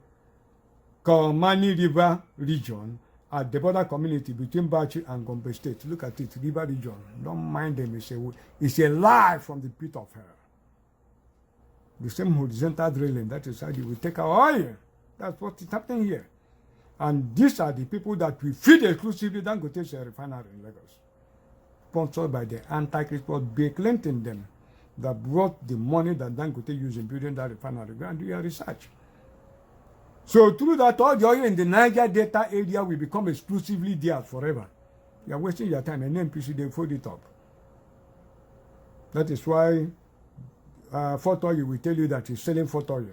Kalmani River region at the border community between Bauchi and Gombe State. Look at it, river region. Don't mind them. It's a lie from the pit of hell. The same horizontal drilling, that is how they will take our oil. That's what is happening here. And these are the people that we feed exclusively Dangote's refinery in Lagos. Sponsored by the Antichrist, Bill Clinton them, that brought the money that Dangote used in building that refinery. Go and do your research. So through that, all the oil in the Niger Delta area will become exclusively theirs forever. You are wasting your time, and NPC, they fold it up. That is why Fort Oil will tell you that he's selling Fort Oil.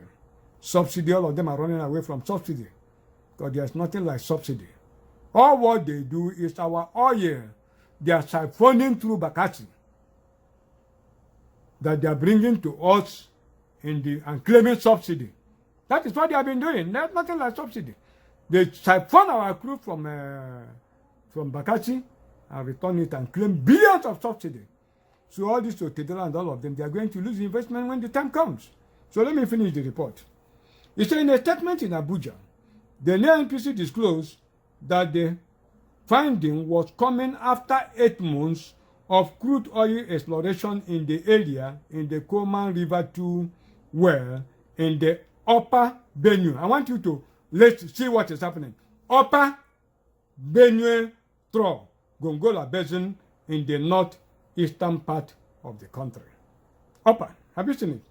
Subsidy, all of them are running away from subsidy. Because there's nothing like subsidy. All what they do is our oil, they are siphoning through Bakassi. that they are bringing to us and claiming subsidy. That is what they have been doing. There's nothing like subsidy. They siphon our crude from Bakassi and return it and claim billions of subsidy. So all this Otedela and all of them, they are going to lose investment when the time comes. So let me finish the report. It said in a statement in Abuja, the NPC disclosed that the finding was coming after 8 months of crude oil exploration in the area in the Coman River 2 well in the Upper Benue. I want you to let's see what is happening. Upper Benue Trough, Gongola Basin in the northeastern part of the country. Upper, have you seen it?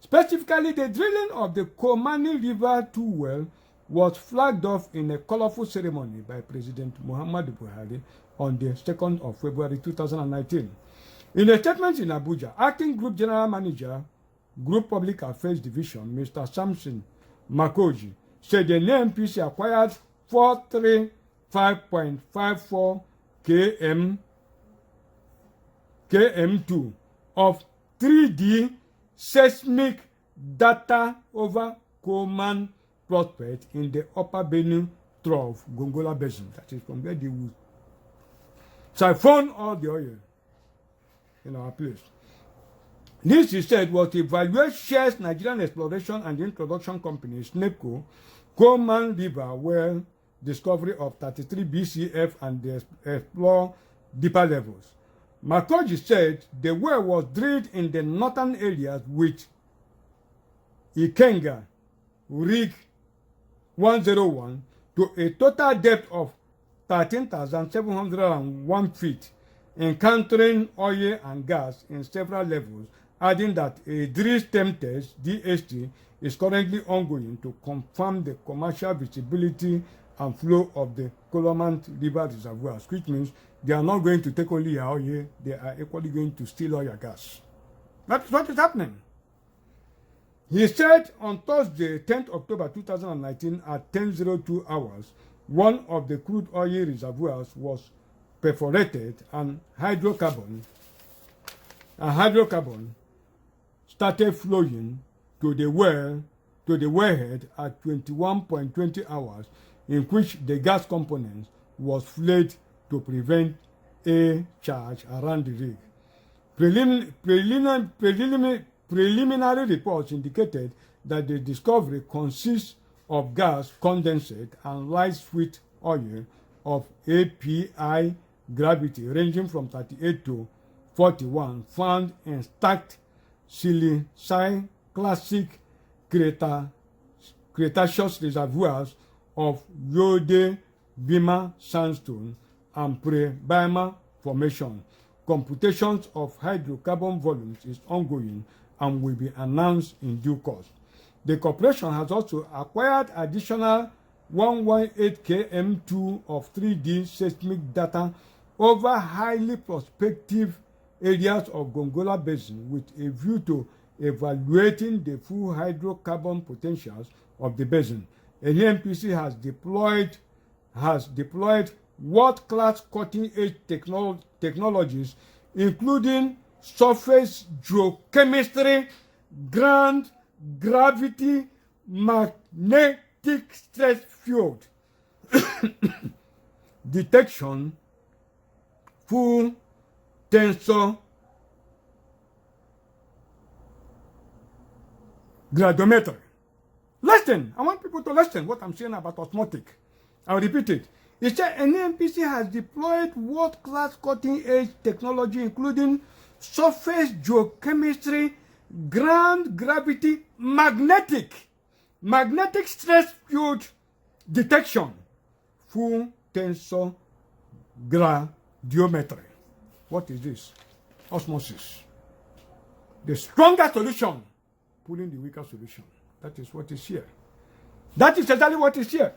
Specifically, the drilling of the Komani River 2 well was flagged off in a colorful ceremony by President Muhammadu Buhari on the 2nd of February 2019. In a statement in Abuja, Acting Group General Manager, Group Public Affairs Division, Mr. Samson Makoji, said the NPC acquired 435.54 km2 of 3D seismic data over Coman prospect in the Upper Benue Trough, Gongola Basin. That is from where they would siphon all the oil in our place. This, he said, was evaluate shares Nigerian Exploration and Introduction Company, SNEPCO, Coman River well discovery of 33 BCF and they explore deeper levels. Makoji said the well was drilled in the northern areas with Ikenga rig 101 to a total depth of 13,701 feet, encountering oil and gas in several levels, adding that a drill stem test DST is currently ongoing to confirm the commercial visibility and flow of the Colomant River reservoirs, which means they are not going to take only your oil, they are equally going to steal all your gas. That's what is happening. He said on Thursday, 10th October 2019 at 10:02 hours, one of the crude oil reservoirs was perforated and hydrocarbon started flowing to the wellhead at 21.20 hours, in which the gas component was flayed to prevent a charge around the rig. Preliminary reports indicated that the discovery consists of gas condensate and light sweet oil of API gravity ranging from 38 to 41 found in stacked silicic classic Cretaceous reservoirs of Yode Bima sandstone and Pre-Bima formation. Computations of hydrocarbon volumes is ongoing and will be announced in due course. The corporation has also acquired additional 118 km2 of 3D seismic data over highly prospective areas of Gongola Basin with a view to evaluating the full hydrocarbon potentials of the basin. NPC has deployed world-class cutting-edge technologies, including surface geochemistry, ground gravity, magnetic stress field detection, full tensor gradometry. Listen, I want people to listen what I'm saying about osmotic. I'll repeat it. It said NPC has deployed world-class cutting-edge technology, including surface geochemistry, ground gravity, magnetic stress field detection, full tensor gradometry. What is this? Osmosis. The stronger solution pulling the weaker solution. That is what is here. That is exactly what is here.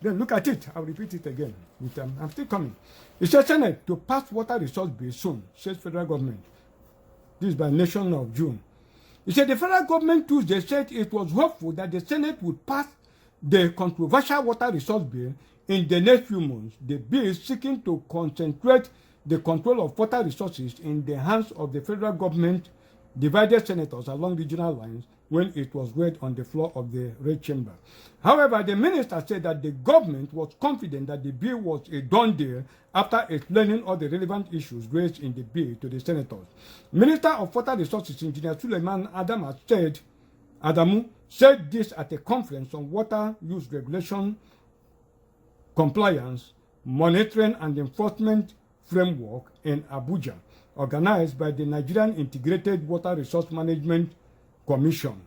Then look at it. I'll repeat it again. I'm still coming. It says Senate to pass water resource bill soon, says federal government. This is by Nation of June. It said the federal government Tuesday said it was hopeful that the Senate would pass the controversial water resource bill in the next few months. The bill is seeking to concentrate the control of water resources in the hands of the federal government divided senators along regional lines when it was read on the floor of the Red Chamber. However, the minister said that the government was confident that the bill was a done deal after explaining all the relevant issues raised in the bill to the senators. Minister of Water Resources, Engineer Suleiman Adamu said this at a conference on water use regulation, compliance, monitoring and enforcement framework in Abuja, organized by the Nigerian Integrated Water Resource Management Commission.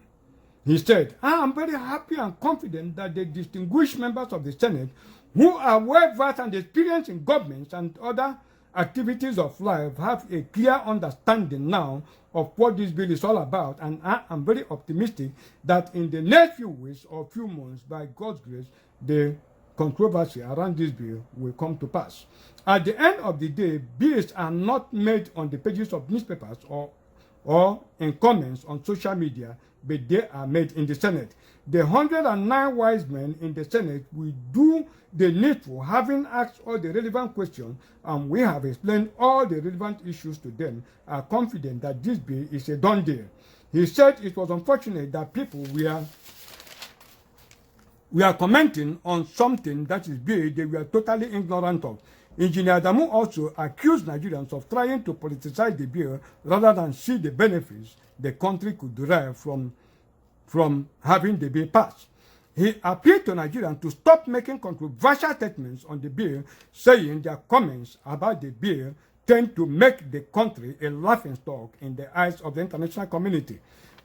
He said, I am very happy and confident that the distinguished members of the Senate who are well-versed and experienced in governments and other activities of life have a clear understanding now of what this bill is all about, and I am very optimistic that in the next few weeks or few months, by God's grace, the controversy around this bill will come to pass. At the end of the day, bills are not made on the pages of newspapers or in comments on social media, but they are made in the Senate. The 109 wise men in the Senate will do the needful, having asked all the relevant questions, and we have explained all the relevant issues to them, are confident that this bill is a done deal. He said it was unfortunate that people we are commenting on something that is big they were totally ignorant of. Engineer Adamu also accused Nigerians of trying to politicize the bill rather than see the benefits the country could derive from having the bill passed. He appealed to Nigerians to stop making controversial statements on the bill, saying their comments about the bill tend to make the country a laughingstock in the eyes of the international community.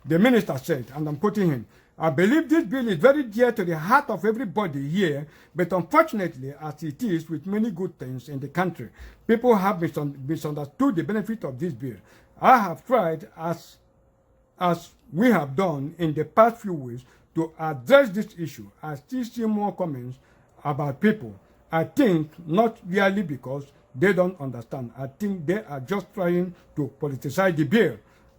The minister said, and I'm quoting him, I believe this bill is very dear to the heart of everybody here, but unfortunately, as it is with many good things in the country, people have misunderstood the benefit of this bill. I have tried, as we have done in the past few weeks, to address this issue. I still see more comments about people. I think not really because they don't understand. I think they are just trying to politicize the bill,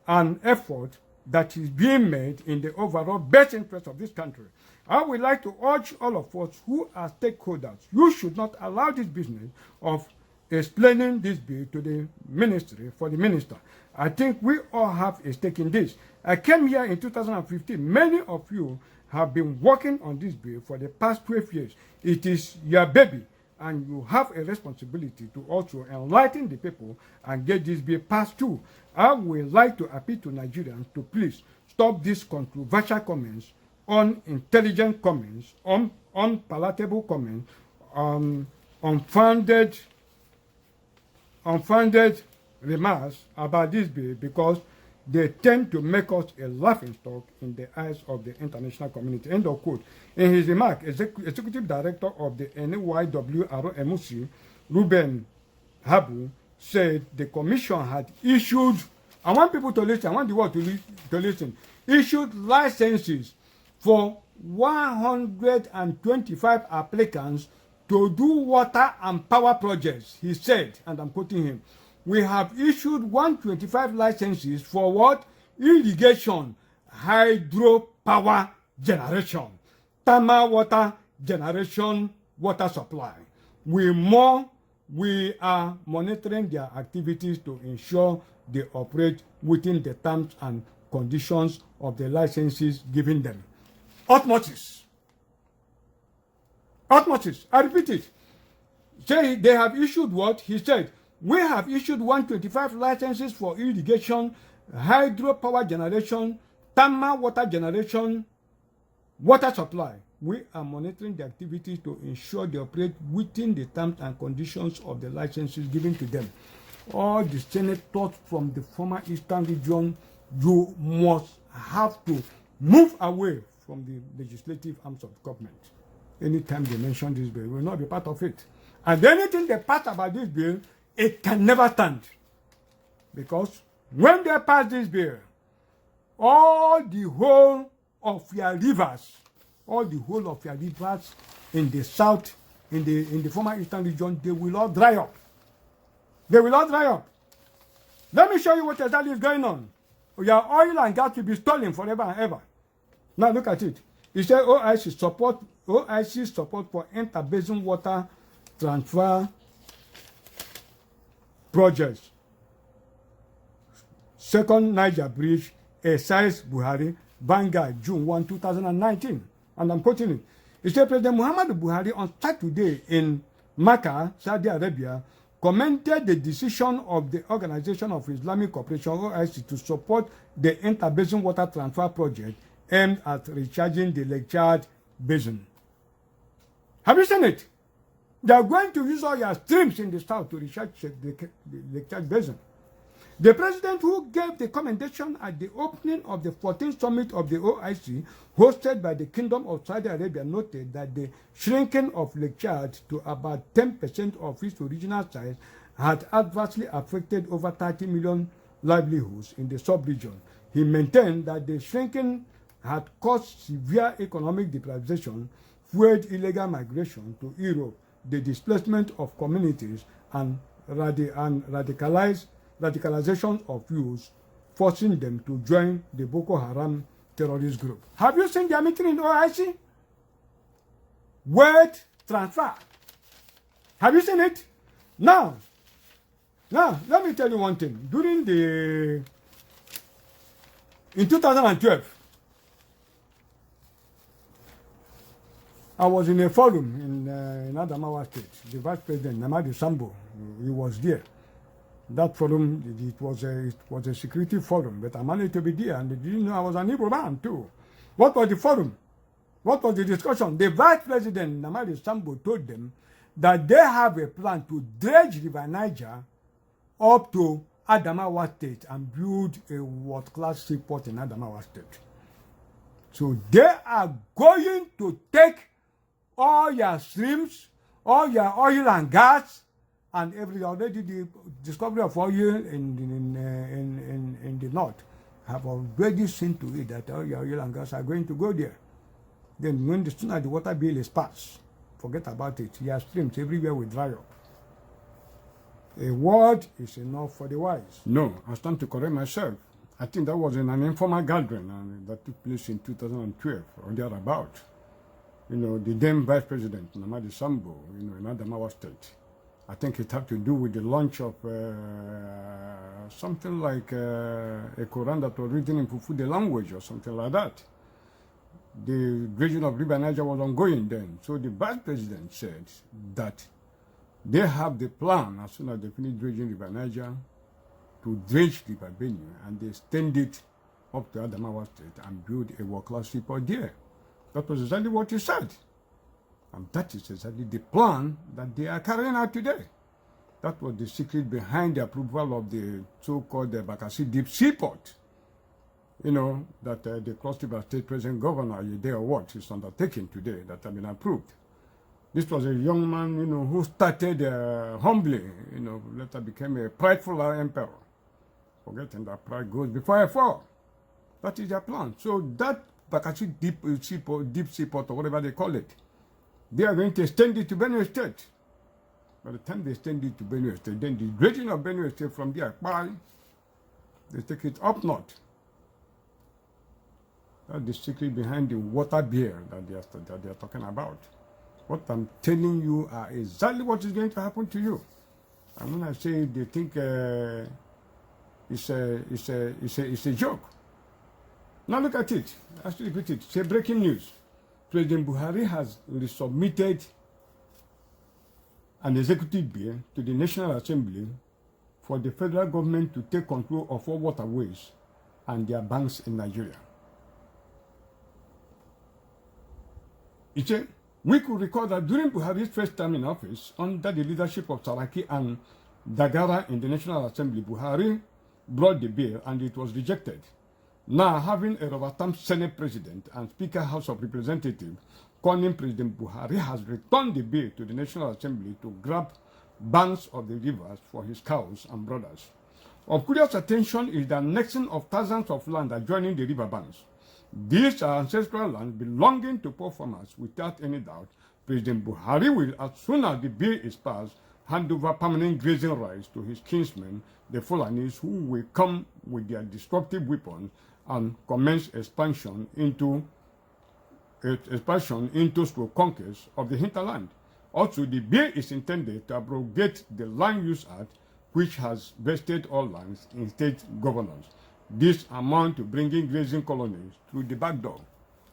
an effort that is being made in the overall best interest of this country. I would like to urge all of us who are stakeholders, you should not allow this business of explaining this bill to the ministry for the minister. I think we all have a stake in this. I came here in 2015. Many of you have been working on this bill for the past 12 years. It is your baby, and you have a responsibility to also enlighten the people and get this bill passed too. I would like to appeal to Nigerians to please stop these controversial comments, unintelligent comments, unpalatable comments, unfounded remarks about this bill, because they tend to make us a laughingstock in the eyes of the international community. End of quote. In his remark, Executive Director of the NYWRMC, Ruben Habu, said the commission had issued, I want people to listen, I want the world to listen, issued licenses for 125 applicants to do water and power projects. He said, and I'm quoting him, we have issued 125 licenses for what? Irrigation, hydropower generation, thermal water generation, water supply. We are monitoring their activities to ensure they operate within the terms and conditions of the licenses given them. Osmosis. Osmosis. I repeat it. Say they have issued what? He said, we have issued 125 licenses for irrigation, hydropower generation, thermal water generation, water supply. We are monitoring the activities to ensure they operate within the terms and conditions of the licenses given to them. All the senators from the former Eastern region, you must have to move away from the legislative arms of government. Anytime they mention this bill, we will not be part of it. And anything they pass about this bill, it can never stand. Because when they pass this bill, all the whole of your rivers, in the south, in the former Eastern region, they will all dry up. They will all dry up. Let me show you what exactly is going on. Your oil and gas will be stolen forever and ever. Now look at it. It says OIC support for inter-basin water transfer projects. Second Niger Bridge, Esais Buhari, Vanguard, June 1, 2019. And I'm quoting it. It said President Muhammadu Buhari on Saturday in Makkah, Saudi Arabia, commented the decision of the Organization of Islamic Cooperation, OIC, to support the Inter-Basin Water Transfer Project aimed at recharging the Lake Chad Basin. Have you seen it? They are going to use all your streams in the south to recharge the Lake Chad Basin. The president, who gave the commendation at the opening of the 14th summit of the OIC, hosted by the Kingdom of Saudi Arabia, noted that the shrinking of Lake Chad to about 10% of its original size had adversely affected over 30 million livelihoods in the sub-region. He maintained that the shrinking had caused severe economic deprivation, fueled illegal migration to Europe, the displacement of communities, and radicalization of youths, forcing them to join the Boko Haram terrorist group. Have you seen their meeting in OIC? Word transfer. Have you seen it? Now, let me tell you one thing. In 2012, I was in a forum in Adamawa State. The Vice President, Namadi Sambo, he was there. That forum, it was a security forum, but I managed to be there, and they didn't know I was an Igbo man too. What was the forum? What was the discussion? The Vice President, Namadi Sambo, told them that they have a plan to dredge River Niger up to Adamawa State and build a world-class seaport in Adamawa State. So they are going to take all your streams, all your oil and gas, and already the discovery of oil in the north have already seen to it that all your oil and gas are going to go there. Then when the soon as the water bill is passed, forget about it. Your streams everywhere will dry up. A word is enough for the wise. No, I stand to correct myself. I think that was in an informal gathering that took place in 2012 or thereabout. You know, the then Vice President, Namadi Sambo, in Adamawa State. I think it had to do with the launch of something like a Quran that was written in Fufude language or something like that. The dredging of River Niger was ongoing then. So the Vice President said that they have the plan, as soon as they finish dredging River Niger, to dredge River Benue, and they extend it up to Adamawa State and build a world-class seaport there. That was exactly what he said. And that is exactly the plan that they are carrying out today. That was the secret behind the approval of the so-called Bakassi Deep Seaport. You know, that the Cross River State President Governor, Yede Award, is undertaking today that have been approved. This was a young man, you know, who started humbly, you know, later became a prideful emperor. Forgetting that pride goes before a fall. That is their plan. So that Bakassi Deep Seaport, or whatever they call it, they are going to extend it to Benue State. By the time they extend it to Benue State, then the dredging of Benue State from there, they take it up north. That's the secret behind the water bear that they are talking about. What I'm telling you are exactly what is going to happen to you. And when I say they think it's a joke. Now look at it. I should repeat it. It's a breaking news. President Buhari has resubmitted an executive bill to the National Assembly for the federal government to take control of all waterways and their banks in Nigeria. He said, we could recall that during Buhari's first term in office, under the leadership of Saraki and Dagara in the National Assembly, Buhari brought the bill and it was rejected. Now, having a rubber-stamped Senate President and Speaker House of Representatives, calling President Buhari has returned the bill to the National Assembly to grab banks of the rivers for his cows and brothers. Of curious attention is the annexing of thousands of land adjoining the river banks. These are ancestral lands belonging to poor farmers. Without any doubt, President Buhari will, as soon as the bill is passed, hand over permanent grazing rights to his kinsmen, the Fulanis, who will come with their destructive weapons and commence expansion into stroke conquest of the hinterland. Also, the bill is intended to abrogate the Land Use Act which has vested all lands in state governors. This amount to bringing grazing colonies through the back door.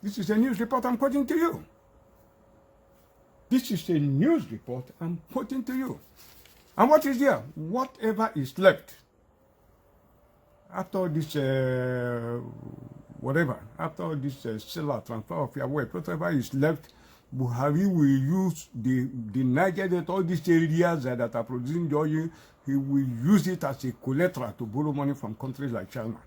This is a news report I'm quoting to you. This is a news report I'm quoting to you. And what is there? Whatever is left after this, after this seller transfer of your wealth, whatever is left, Buhari will use the Niger Delta, all these areas that are producing oil, he will use it as a collateral to borrow money from countries like China.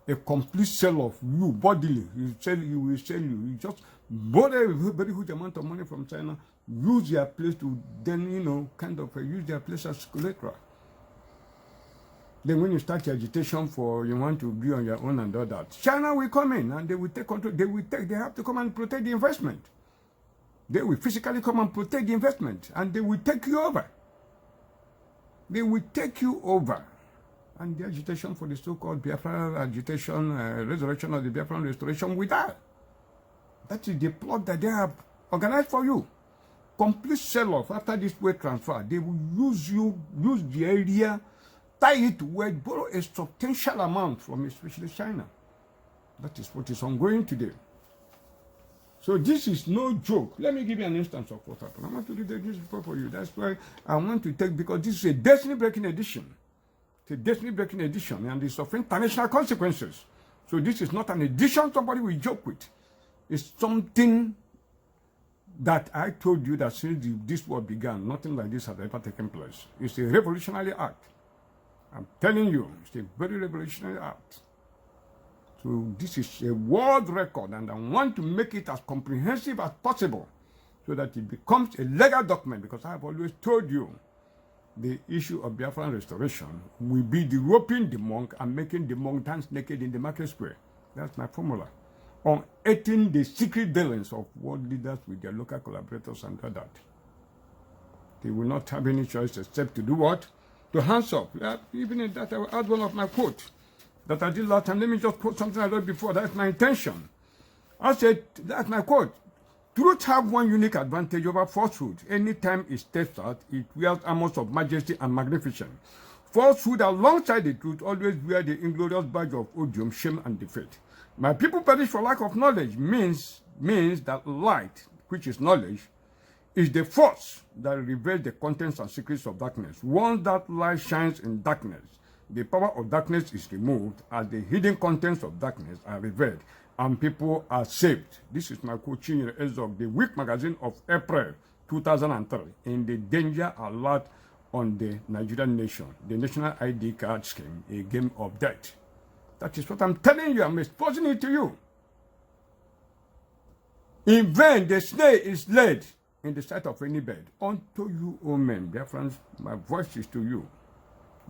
A complete sell of you bodily. He will sell you. You just borrow a very huge amount of money from China, use their place to then, use their place as collateral. Then when you start your agitation for you want to be on your own and all that, China will come in and they will take control. They have to come and protect the investment. They will physically come and protect the investment and they will take you over. They will take you over. And the agitation for the so-called Biafra agitation, resurrection of the Biafran restoration will die. That is the plot that they have organized for you. Complete sell-off after this weight transfer. They will use the area, tie it to where, borrow a substantial amount from especially China. That is what is ongoing today. So this is no joke. Let me give you an instance of what happened. I want to read the news report for you. That's why I want to take, because this is a destiny-breaking edition. It's a destiny-breaking edition, and it's of international consequences. So this is not an edition somebody will joke with. It's something that I told you that since this war began, nothing like this has ever taken place. It's a revolutionary act. I'm telling you, it's a very revolutionary act. So this is a world record, and I want to make it as comprehensive as possible so that it becomes a legal document, because I have always told you the issue of Biafran restoration will be the roping the monk and making the monk dance naked in the market square. That's my formula. Unearthing the secret dealings of world leaders with their local collaborators and all that. They will not have any choice except to do what? To hands up. Even in that, I will add one of my quotes that I did last time. Let me just quote something I wrote before. That's my intention. I said, that's my quote. Truth have one unique advantage over falsehood. Anytime it steps out, it wears armors of majesty and magnificence. Falsehood alongside the truth always wear the inglorious badge of odium, shame, and defeat. My people perish for lack of knowledge means that light, which is knowledge, is the force that reveals the contents and secrets of darkness. Once that light shines in darkness, the power of darkness is removed as the hidden contents of darkness are revealed and people are saved. This is my quote in the Week magazine of April 2003 in the danger alert on the Nigerian nation, the national ID card scheme, a game of death. That is what I'm telling you. I'm exposing it to you. In vain, the snare is laid in the sight of any bird. Unto you, O men, dear friends, my voice is to you.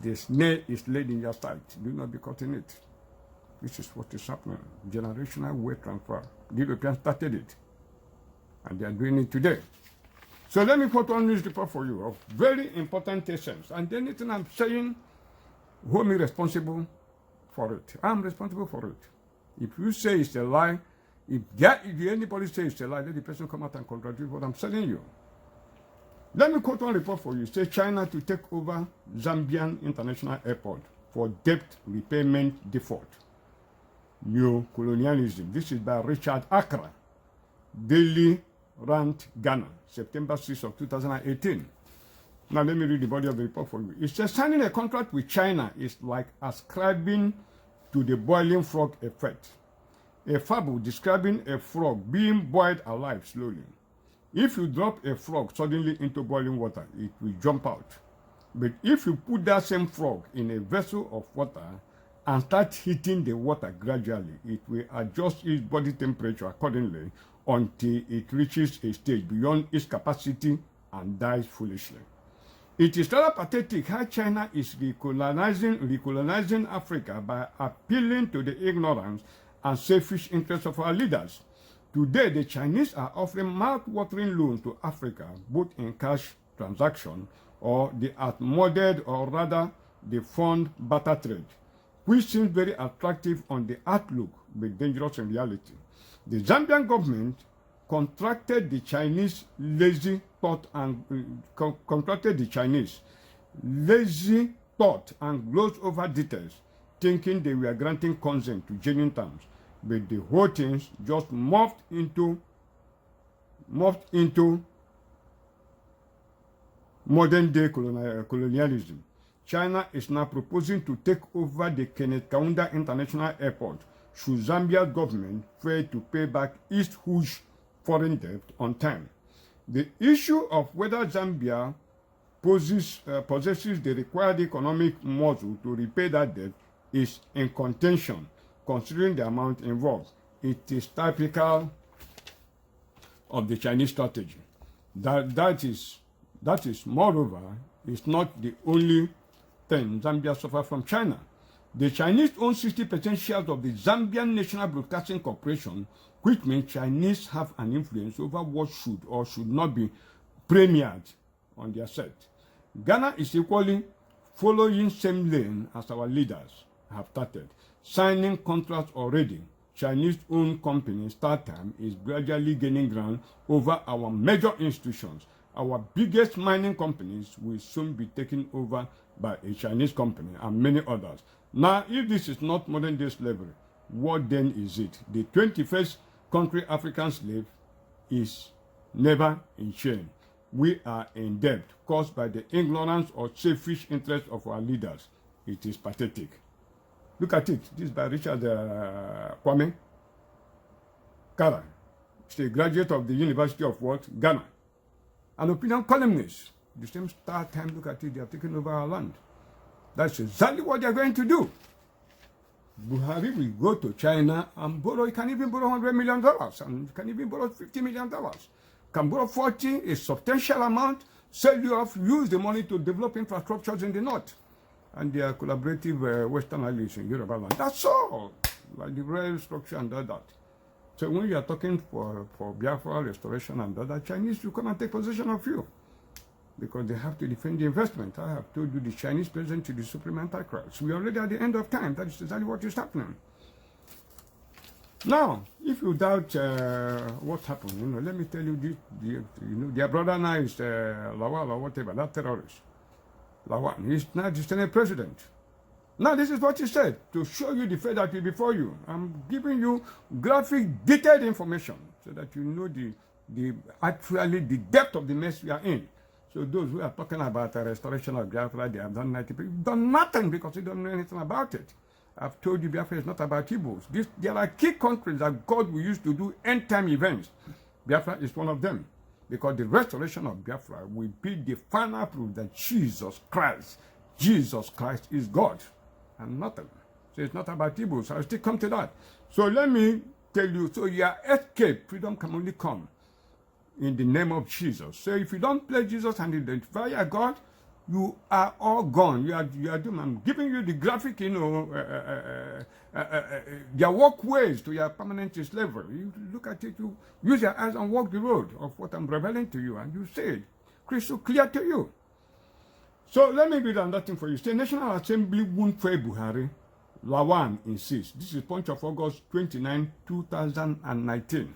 The snare is laid in your sight. Do not be caught in it. This is what is happening. Generational weight transfer. The Europeans started it. And they are doing it today. So let me put one news report for you of very important essence. And anything I'm saying, hold me responsible for it. I'm responsible for it. If you say it's a lie, if anybody says it's a lie, let the person come out and contradict what I'm telling you. Let me quote one report for you. Say China to take over Zambian International Airport for debt repayment default. Neo-colonialism. This is by Richard Accra. Daily Rant, Ghana, September 6 of 2018. Now let me read the body of the report for you. It says signing a contract with China is like ascribing to the boiling frog effect. A fable describing a frog being boiled alive slowly. If you drop a frog suddenly into boiling water, it will jump out. But if you put that same frog in a vessel of water and start heating the water gradually, it will adjust its body temperature accordingly until it reaches a stage beyond its capacity and dies foolishly. It is rather pathetic how China is recolonizing Africa by appealing to the ignorance and selfish interests of our leaders. Today, the Chinese are offering mouth-watering loans to Africa, both in cash transaction or the outmoded, or rather the fund barter trade, which seems very attractive on the outlook but dangerous in reality. The Zambian government contracted the Chinese lazy thought thought and glossed over details, thinking they were granting consent to genuine terms. But the whole thing just morphed into modern day colonialism. China is now proposing to take over the Kenneth Kaunda International Airport should Zambia's government fail to pay back its huge foreign debt on time. The issue of whether Zambia possesses the required economic muscle to repay that debt is in contention, considering the amount involved. It is typical of the Chinese strategy. That is, moreover, is not the only thing Zambia suffers from China. The Chinese own 60% shares of the Zambian National Broadcasting Corporation, which means Chinese have an influence over what should or should not be premiered on their set. Ghana is equally following same lane as our leaders have started, signing contracts already. Chinese-owned company StarTime is gradually gaining ground over our major institutions. Our biggest mining companies will soon be taken over by a Chinese company and many others. Now, if this is not modern-day slavery, what then is it? The 21st country African slave is never in chain. We are in debt caused by the ignorance or selfish interest of our leaders. It is pathetic. Look at it. This is by Richard Kwame Kara. He's a graduate of the University of Ghana. An opinion columnist. The same StarTime, look at it, they have taken over our land. That's exactly what they're going to do. Buhari will go to China and borrow. He can even borrow $100 million and can even borrow $50 million. Can borrow 40, a substantial amount, sell you off, use the money to develop infrastructures in the north. And their collaborative Western allies in Yoruba land. That's all. Like the rail structure and all that. So when you are talking for Biafra restoration and all that, Chinese will come and take possession of you. Because they have to defend the investment. I have told you the Chinese president to the Supreme Antichrist. We are already at the end of time. That is exactly what is happening. Now, if you doubt what happened, let me tell you this. Their brother now is Lawal or whatever, that terrorist. Lawal, he's now the Senate president. Now, this is what he said, to show you the fact that will be before you. I'm giving you graphic, detailed information so that you know actually the depth of the mess we are in. So those who are talking about the restoration of Biafra, they have done 90%. Done nothing because they don't know anything about it. I've told you Biafra is not about Igbos. There are key countries that God will use to do end-time events. Biafra is one of them. Because the restoration of Biafra will be the final proof that Jesus Christ is God and nothing. So it's not about Igbos. I'll still come to that. So let me tell you, so your escape, freedom can only come in the name of Jesus. So if you don't play Jesus and identify your God, you are all gone. You are doomed. I'm giving you the graphic, their walkways to your permanent slavery. You look at it, you use your eyes and walk the road of what I'm revealing to you, and you say it crystal clear to you. So let me read another thing for you. Say National Assembly won't pay Buhari. Lawan insists. This is Punch of August 29, 2019.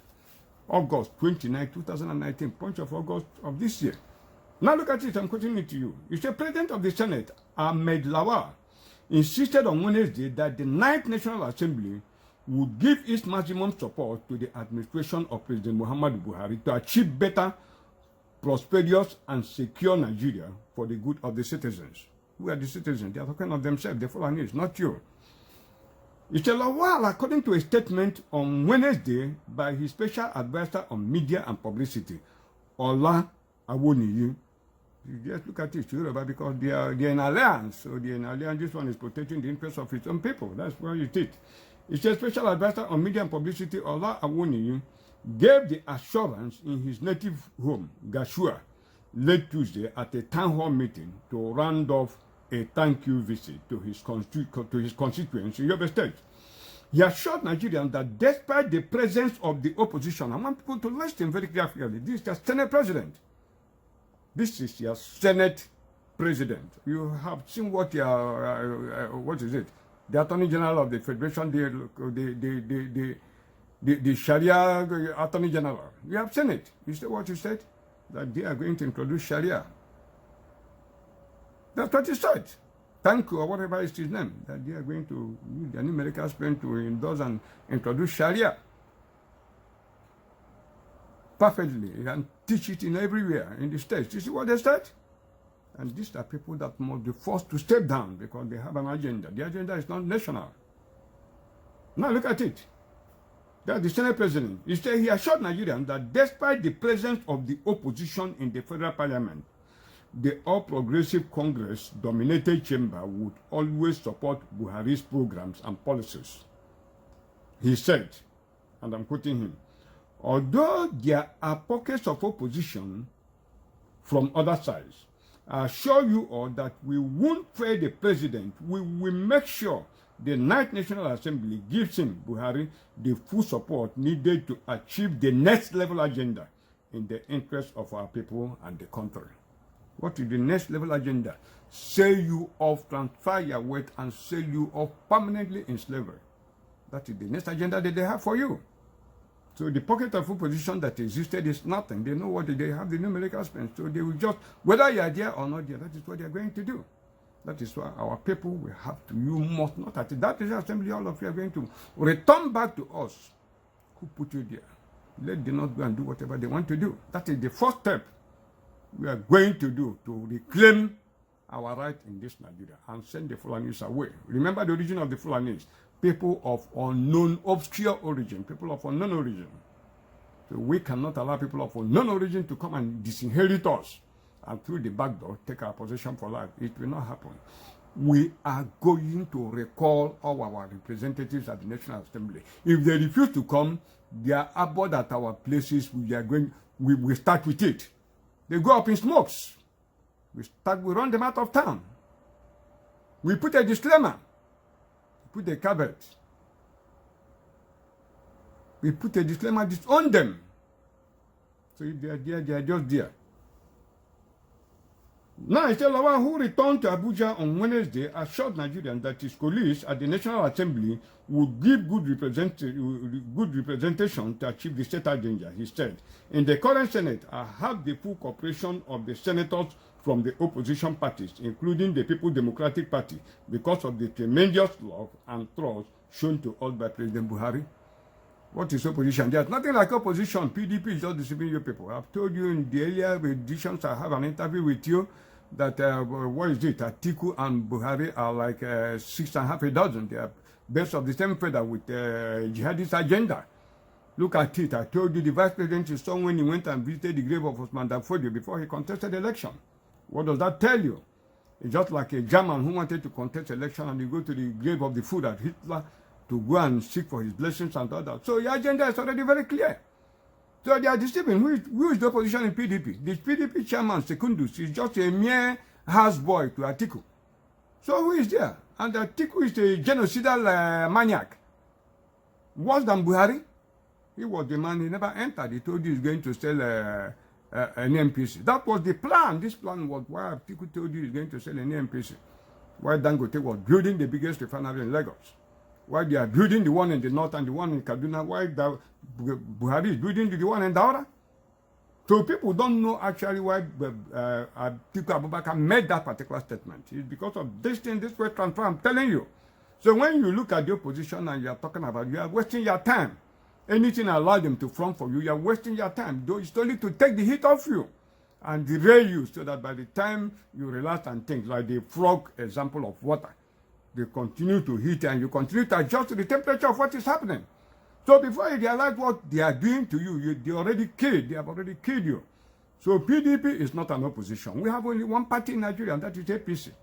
August 29, 2019, Punch of August of this year. Now look at it, I'm quoting it to you. You say President of the Senate, Ahmed Lawal, insisted on Wednesday that the 9th National Assembly would give its maximum support to the administration of President Muhammadu Buhari to achieve better, prosperous, and secure Nigeria for the good of the citizens. Who are the citizens? They are talking of themselves, the Fulanis, not you. It's Lawal, according to a statement on Wednesday by his special advisor on media and publicity, Ola Awoniyi. Just look at it, because they are in alliance. So they are in alliance. This one is protecting the interests of its own people. That's why it is. It's a special advisor on media and publicity, Ola Awoniyi, gave the assurance in his native home, Gashua, late Tuesday at a town hall meeting to round off a thank you visit to his constituents in Yobe State. He assured Nigerians that despite the presence of the opposition, I want people to listen very carefully. This is your Senate president. This is your Senate president. You have seen what your, what is it? The Attorney General of the Federation, the Sharia Attorney General. You have seen it. You see what he said? That they are going to introduce Sharia. That's what he said. thank you or whatever is his name, that they are going to use their numerical strength to endorse and introduce Sharia perfectly and teach it in everywhere in the States. You see what they said? And these are people that must be forced to step down because they have an agenda. The agenda is not national. Now look at it. That's the Senate president. He said he assured Nigerians that despite the presence of the opposition in the federal parliament, the All Progressive Congress dominated chamber would always support Buhari's programs and policies. He said, and I'm quoting him, although there are pockets of opposition from other sides, I assure you all that we won't fail the president. We will make sure the Ninth National Assembly gives him, Buhari, the full support needed to achieve the next level agenda in the interest of our people and the country. What is the next level agenda? Sell you off, transfer your wealth, and sell you off permanently in slavery. That is the next agenda that they have for you. So the pocket of opposition that existed is nothing. They know what they have, the numerical strength. So they will just, whether you are there or not there, that is what they are going to do. That is why our people will have to, you must not at that assembly, all of you are going to return back to us who put you there. Let them not go and do whatever they want to do. That is the first step we are going to do to reclaim our right in this Nigeria and send the Fulanis away. Remember the origin of the Fulanis. People of unknown, obscure origin, people of unknown origin. So we cannot allow people of unknown origin to come and disinherit us and through the back door take our possession for life. It will not happen. We are going to recall all our representatives at the National Assembly. If they refuse to come, they are aboard at our places. We start with it. They go up in smokes. We run them out of town. We put a disclaimer. Put a caveat. We put a disclaimer on them. So if they are there, they are just there. Now, it's Lawan who returned to Abuja on Wednesday assured Nigerians that his colleagues at the National Assembly would give good representation to achieve the state agenda. He said, in the current Senate, I have the full cooperation of the senators from the opposition parties, including the People's Democratic Party, because of the tremendous love and trust shown to us by President Buhari. What is opposition? There's nothing like opposition. PDP is just deceiving you people. I've told you in the earlier editions, I have an interview with you, that, what is it, Atiku and Buhari are like 6.5 dozen. They are best of the same feather with jihadist agenda. Look at it. I told you the vice president is someone when he went and visited the grave of Osman Danfodio before he contested the election. What does that tell you? It's just like a German who wanted to contest election and you go to the grave of the food at Hitler to go and seek for his blessings and all that. So your agenda is already very clear. So they are deceiving. Who is the opposition in PDP? The PDP chairman, Secundus, is just a mere houseboy to Atiku. So who is there? And Atiku is a genocidal maniac. Worse than Buhari. He was the man, he never entered. He told you he's going to sell an NPC. That was the plan. This plan was why Atiku told you he's going to sell an NPC. Why Dangote was building the biggest refinery in Lagos. Why they are building the one in the north and the one in Kaduna. Why Buhari is building the one in Daura. So people don't know actually why Atiku Abubakar made that particular statement. It's because of this thing, this way transfer, I'm telling you. So when you look at the opposition and you are talking about, you are wasting your time. Anything allow them to front for you, you are wasting your time. It's only to take the heat off you and derail you so that by the time you relax and think, like the frog example of water, they continue to heat and you continue to adjust to the temperature of what is happening. So before you realize what they are doing to you, they have already killed you. So PDP is not an opposition. We have only one party in Nigeria, and that is APC.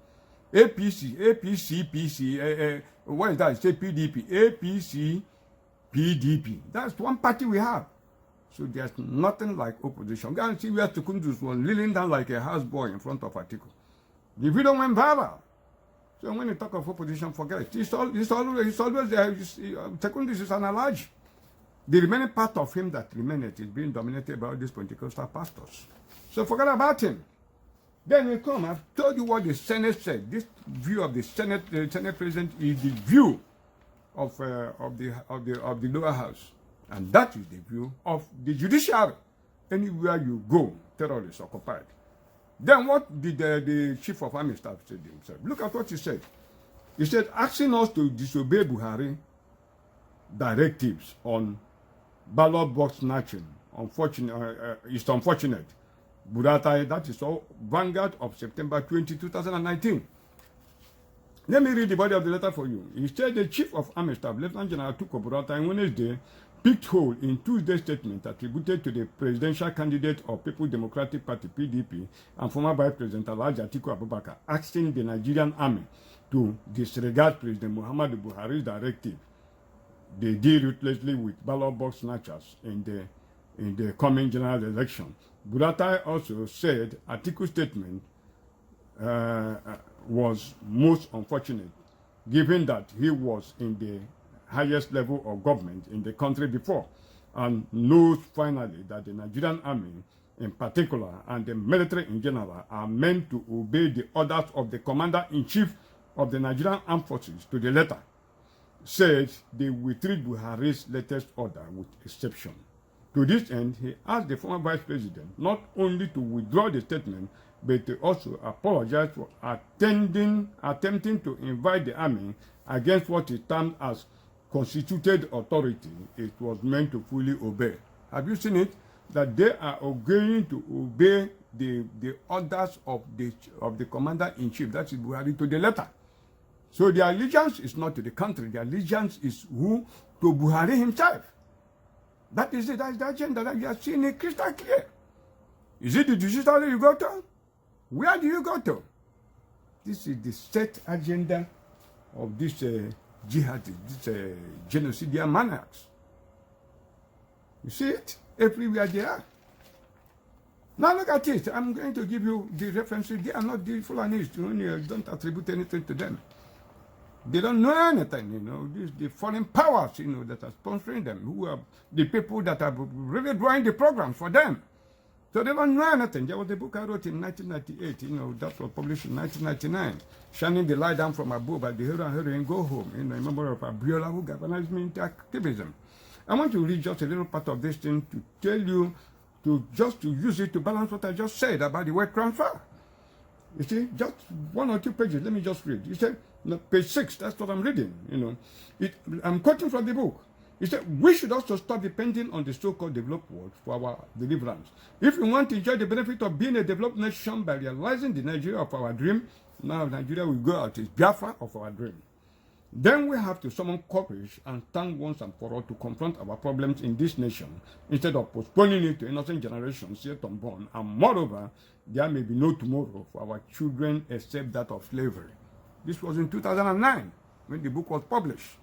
PC, what is that? Say PDP, APC, PDP. That's one party we have. So there's nothing like opposition. Go and see where Secundus was kneeling down like a houseboy in front of Atiku. The video went viral. So when you talk of opposition, forget it. It's always Secundus is an allergy. The remaining part of him that remained is being dominated by all these Pentecostal pastors. So forget about him. Then we come. I've told you what the Senate said. This view of the Senate President is the view of the lower house, and that is the view of the judiciary. Anywhere you go, terrorists occupied. Then what did the chief of army staff say himself? Look at what he said. He said, asking us to disobey Buhari directives on ballot box snatching is unfortunate. Buratai, that is all, Vanguard of September 20, 2019. Let me read the body of the letter for you. He said the Chief of Army Staff, Lieutenant General Tuko Buratai, Wednesday, picked hole in Tuesday's statement attributed to the presidential candidate of People's Democratic Party, PDP, and former Vice President Alhaji Atiku Abubakar, asking the Nigerian Army to disregard President Muhammadu Buhari's directive. They deal ruthlessly with ballot box snatchers in the coming general election. Buratai also said Atiku's statement was most unfortunate, given that he was in the highest level of government in the country before, and knows finally that the Nigerian army in particular and the military in general are meant to obey the orders of the commander-in-chief of the Nigerian armed forces to the letter. Said they will treat Buhari's latest order with exception. To this end, he asked the former vice president not only to withdraw the statement, but to also apologize for attempting to invite the army against what he termed as constituted authority it was meant to fully obey. Have you seen it? That they are going to obey the orders of the commander-in-chief, that is Buhari, to the letter. So their allegiance is not to the country, their allegiance is who? To Buhari himself. That is it, that's the agenda that you are seeing it crystal clear. Is it the digital you go to? Where do you go to? This is the set agenda of this jihadists, this genocidal maniacs. You see it? Everywhere they are. Now look at it. I'm going to give you the references. They are not the Fulanis. You don't attribute anything to them. They don't know anything, you know. The foreign powers, you know, that are sponsoring them, who are the people that are really drawing the programs for them. So they don't know anything. There was a book I wrote in 1998, you know, that was published in 1999, Shining the Light Down from Above by the hero and heroine Go Home, you know, in memory of Abiola, who galvanized me into activism. I want to read just a little part of this thing to tell you, to use it to balance what I just said about the word transfer. You see, just one or two pages, let me just read. You said, no, page 6, that's what I'm reading, you know. I'm quoting from the book. He said, we should also stop depending on the so-called developed world for our deliverance. If we want to enjoy the benefit of being a developed nation by realizing the Nigeria of our dream, now Nigeria will go out, it's Biafra of our dream. Then we have to summon courage and stand once and for all to confront our problems in this nation, instead of postponing it to innocent generations yet unborn. And moreover, there may be no tomorrow for our children except that of slavery. This was in 2009 when the book was published.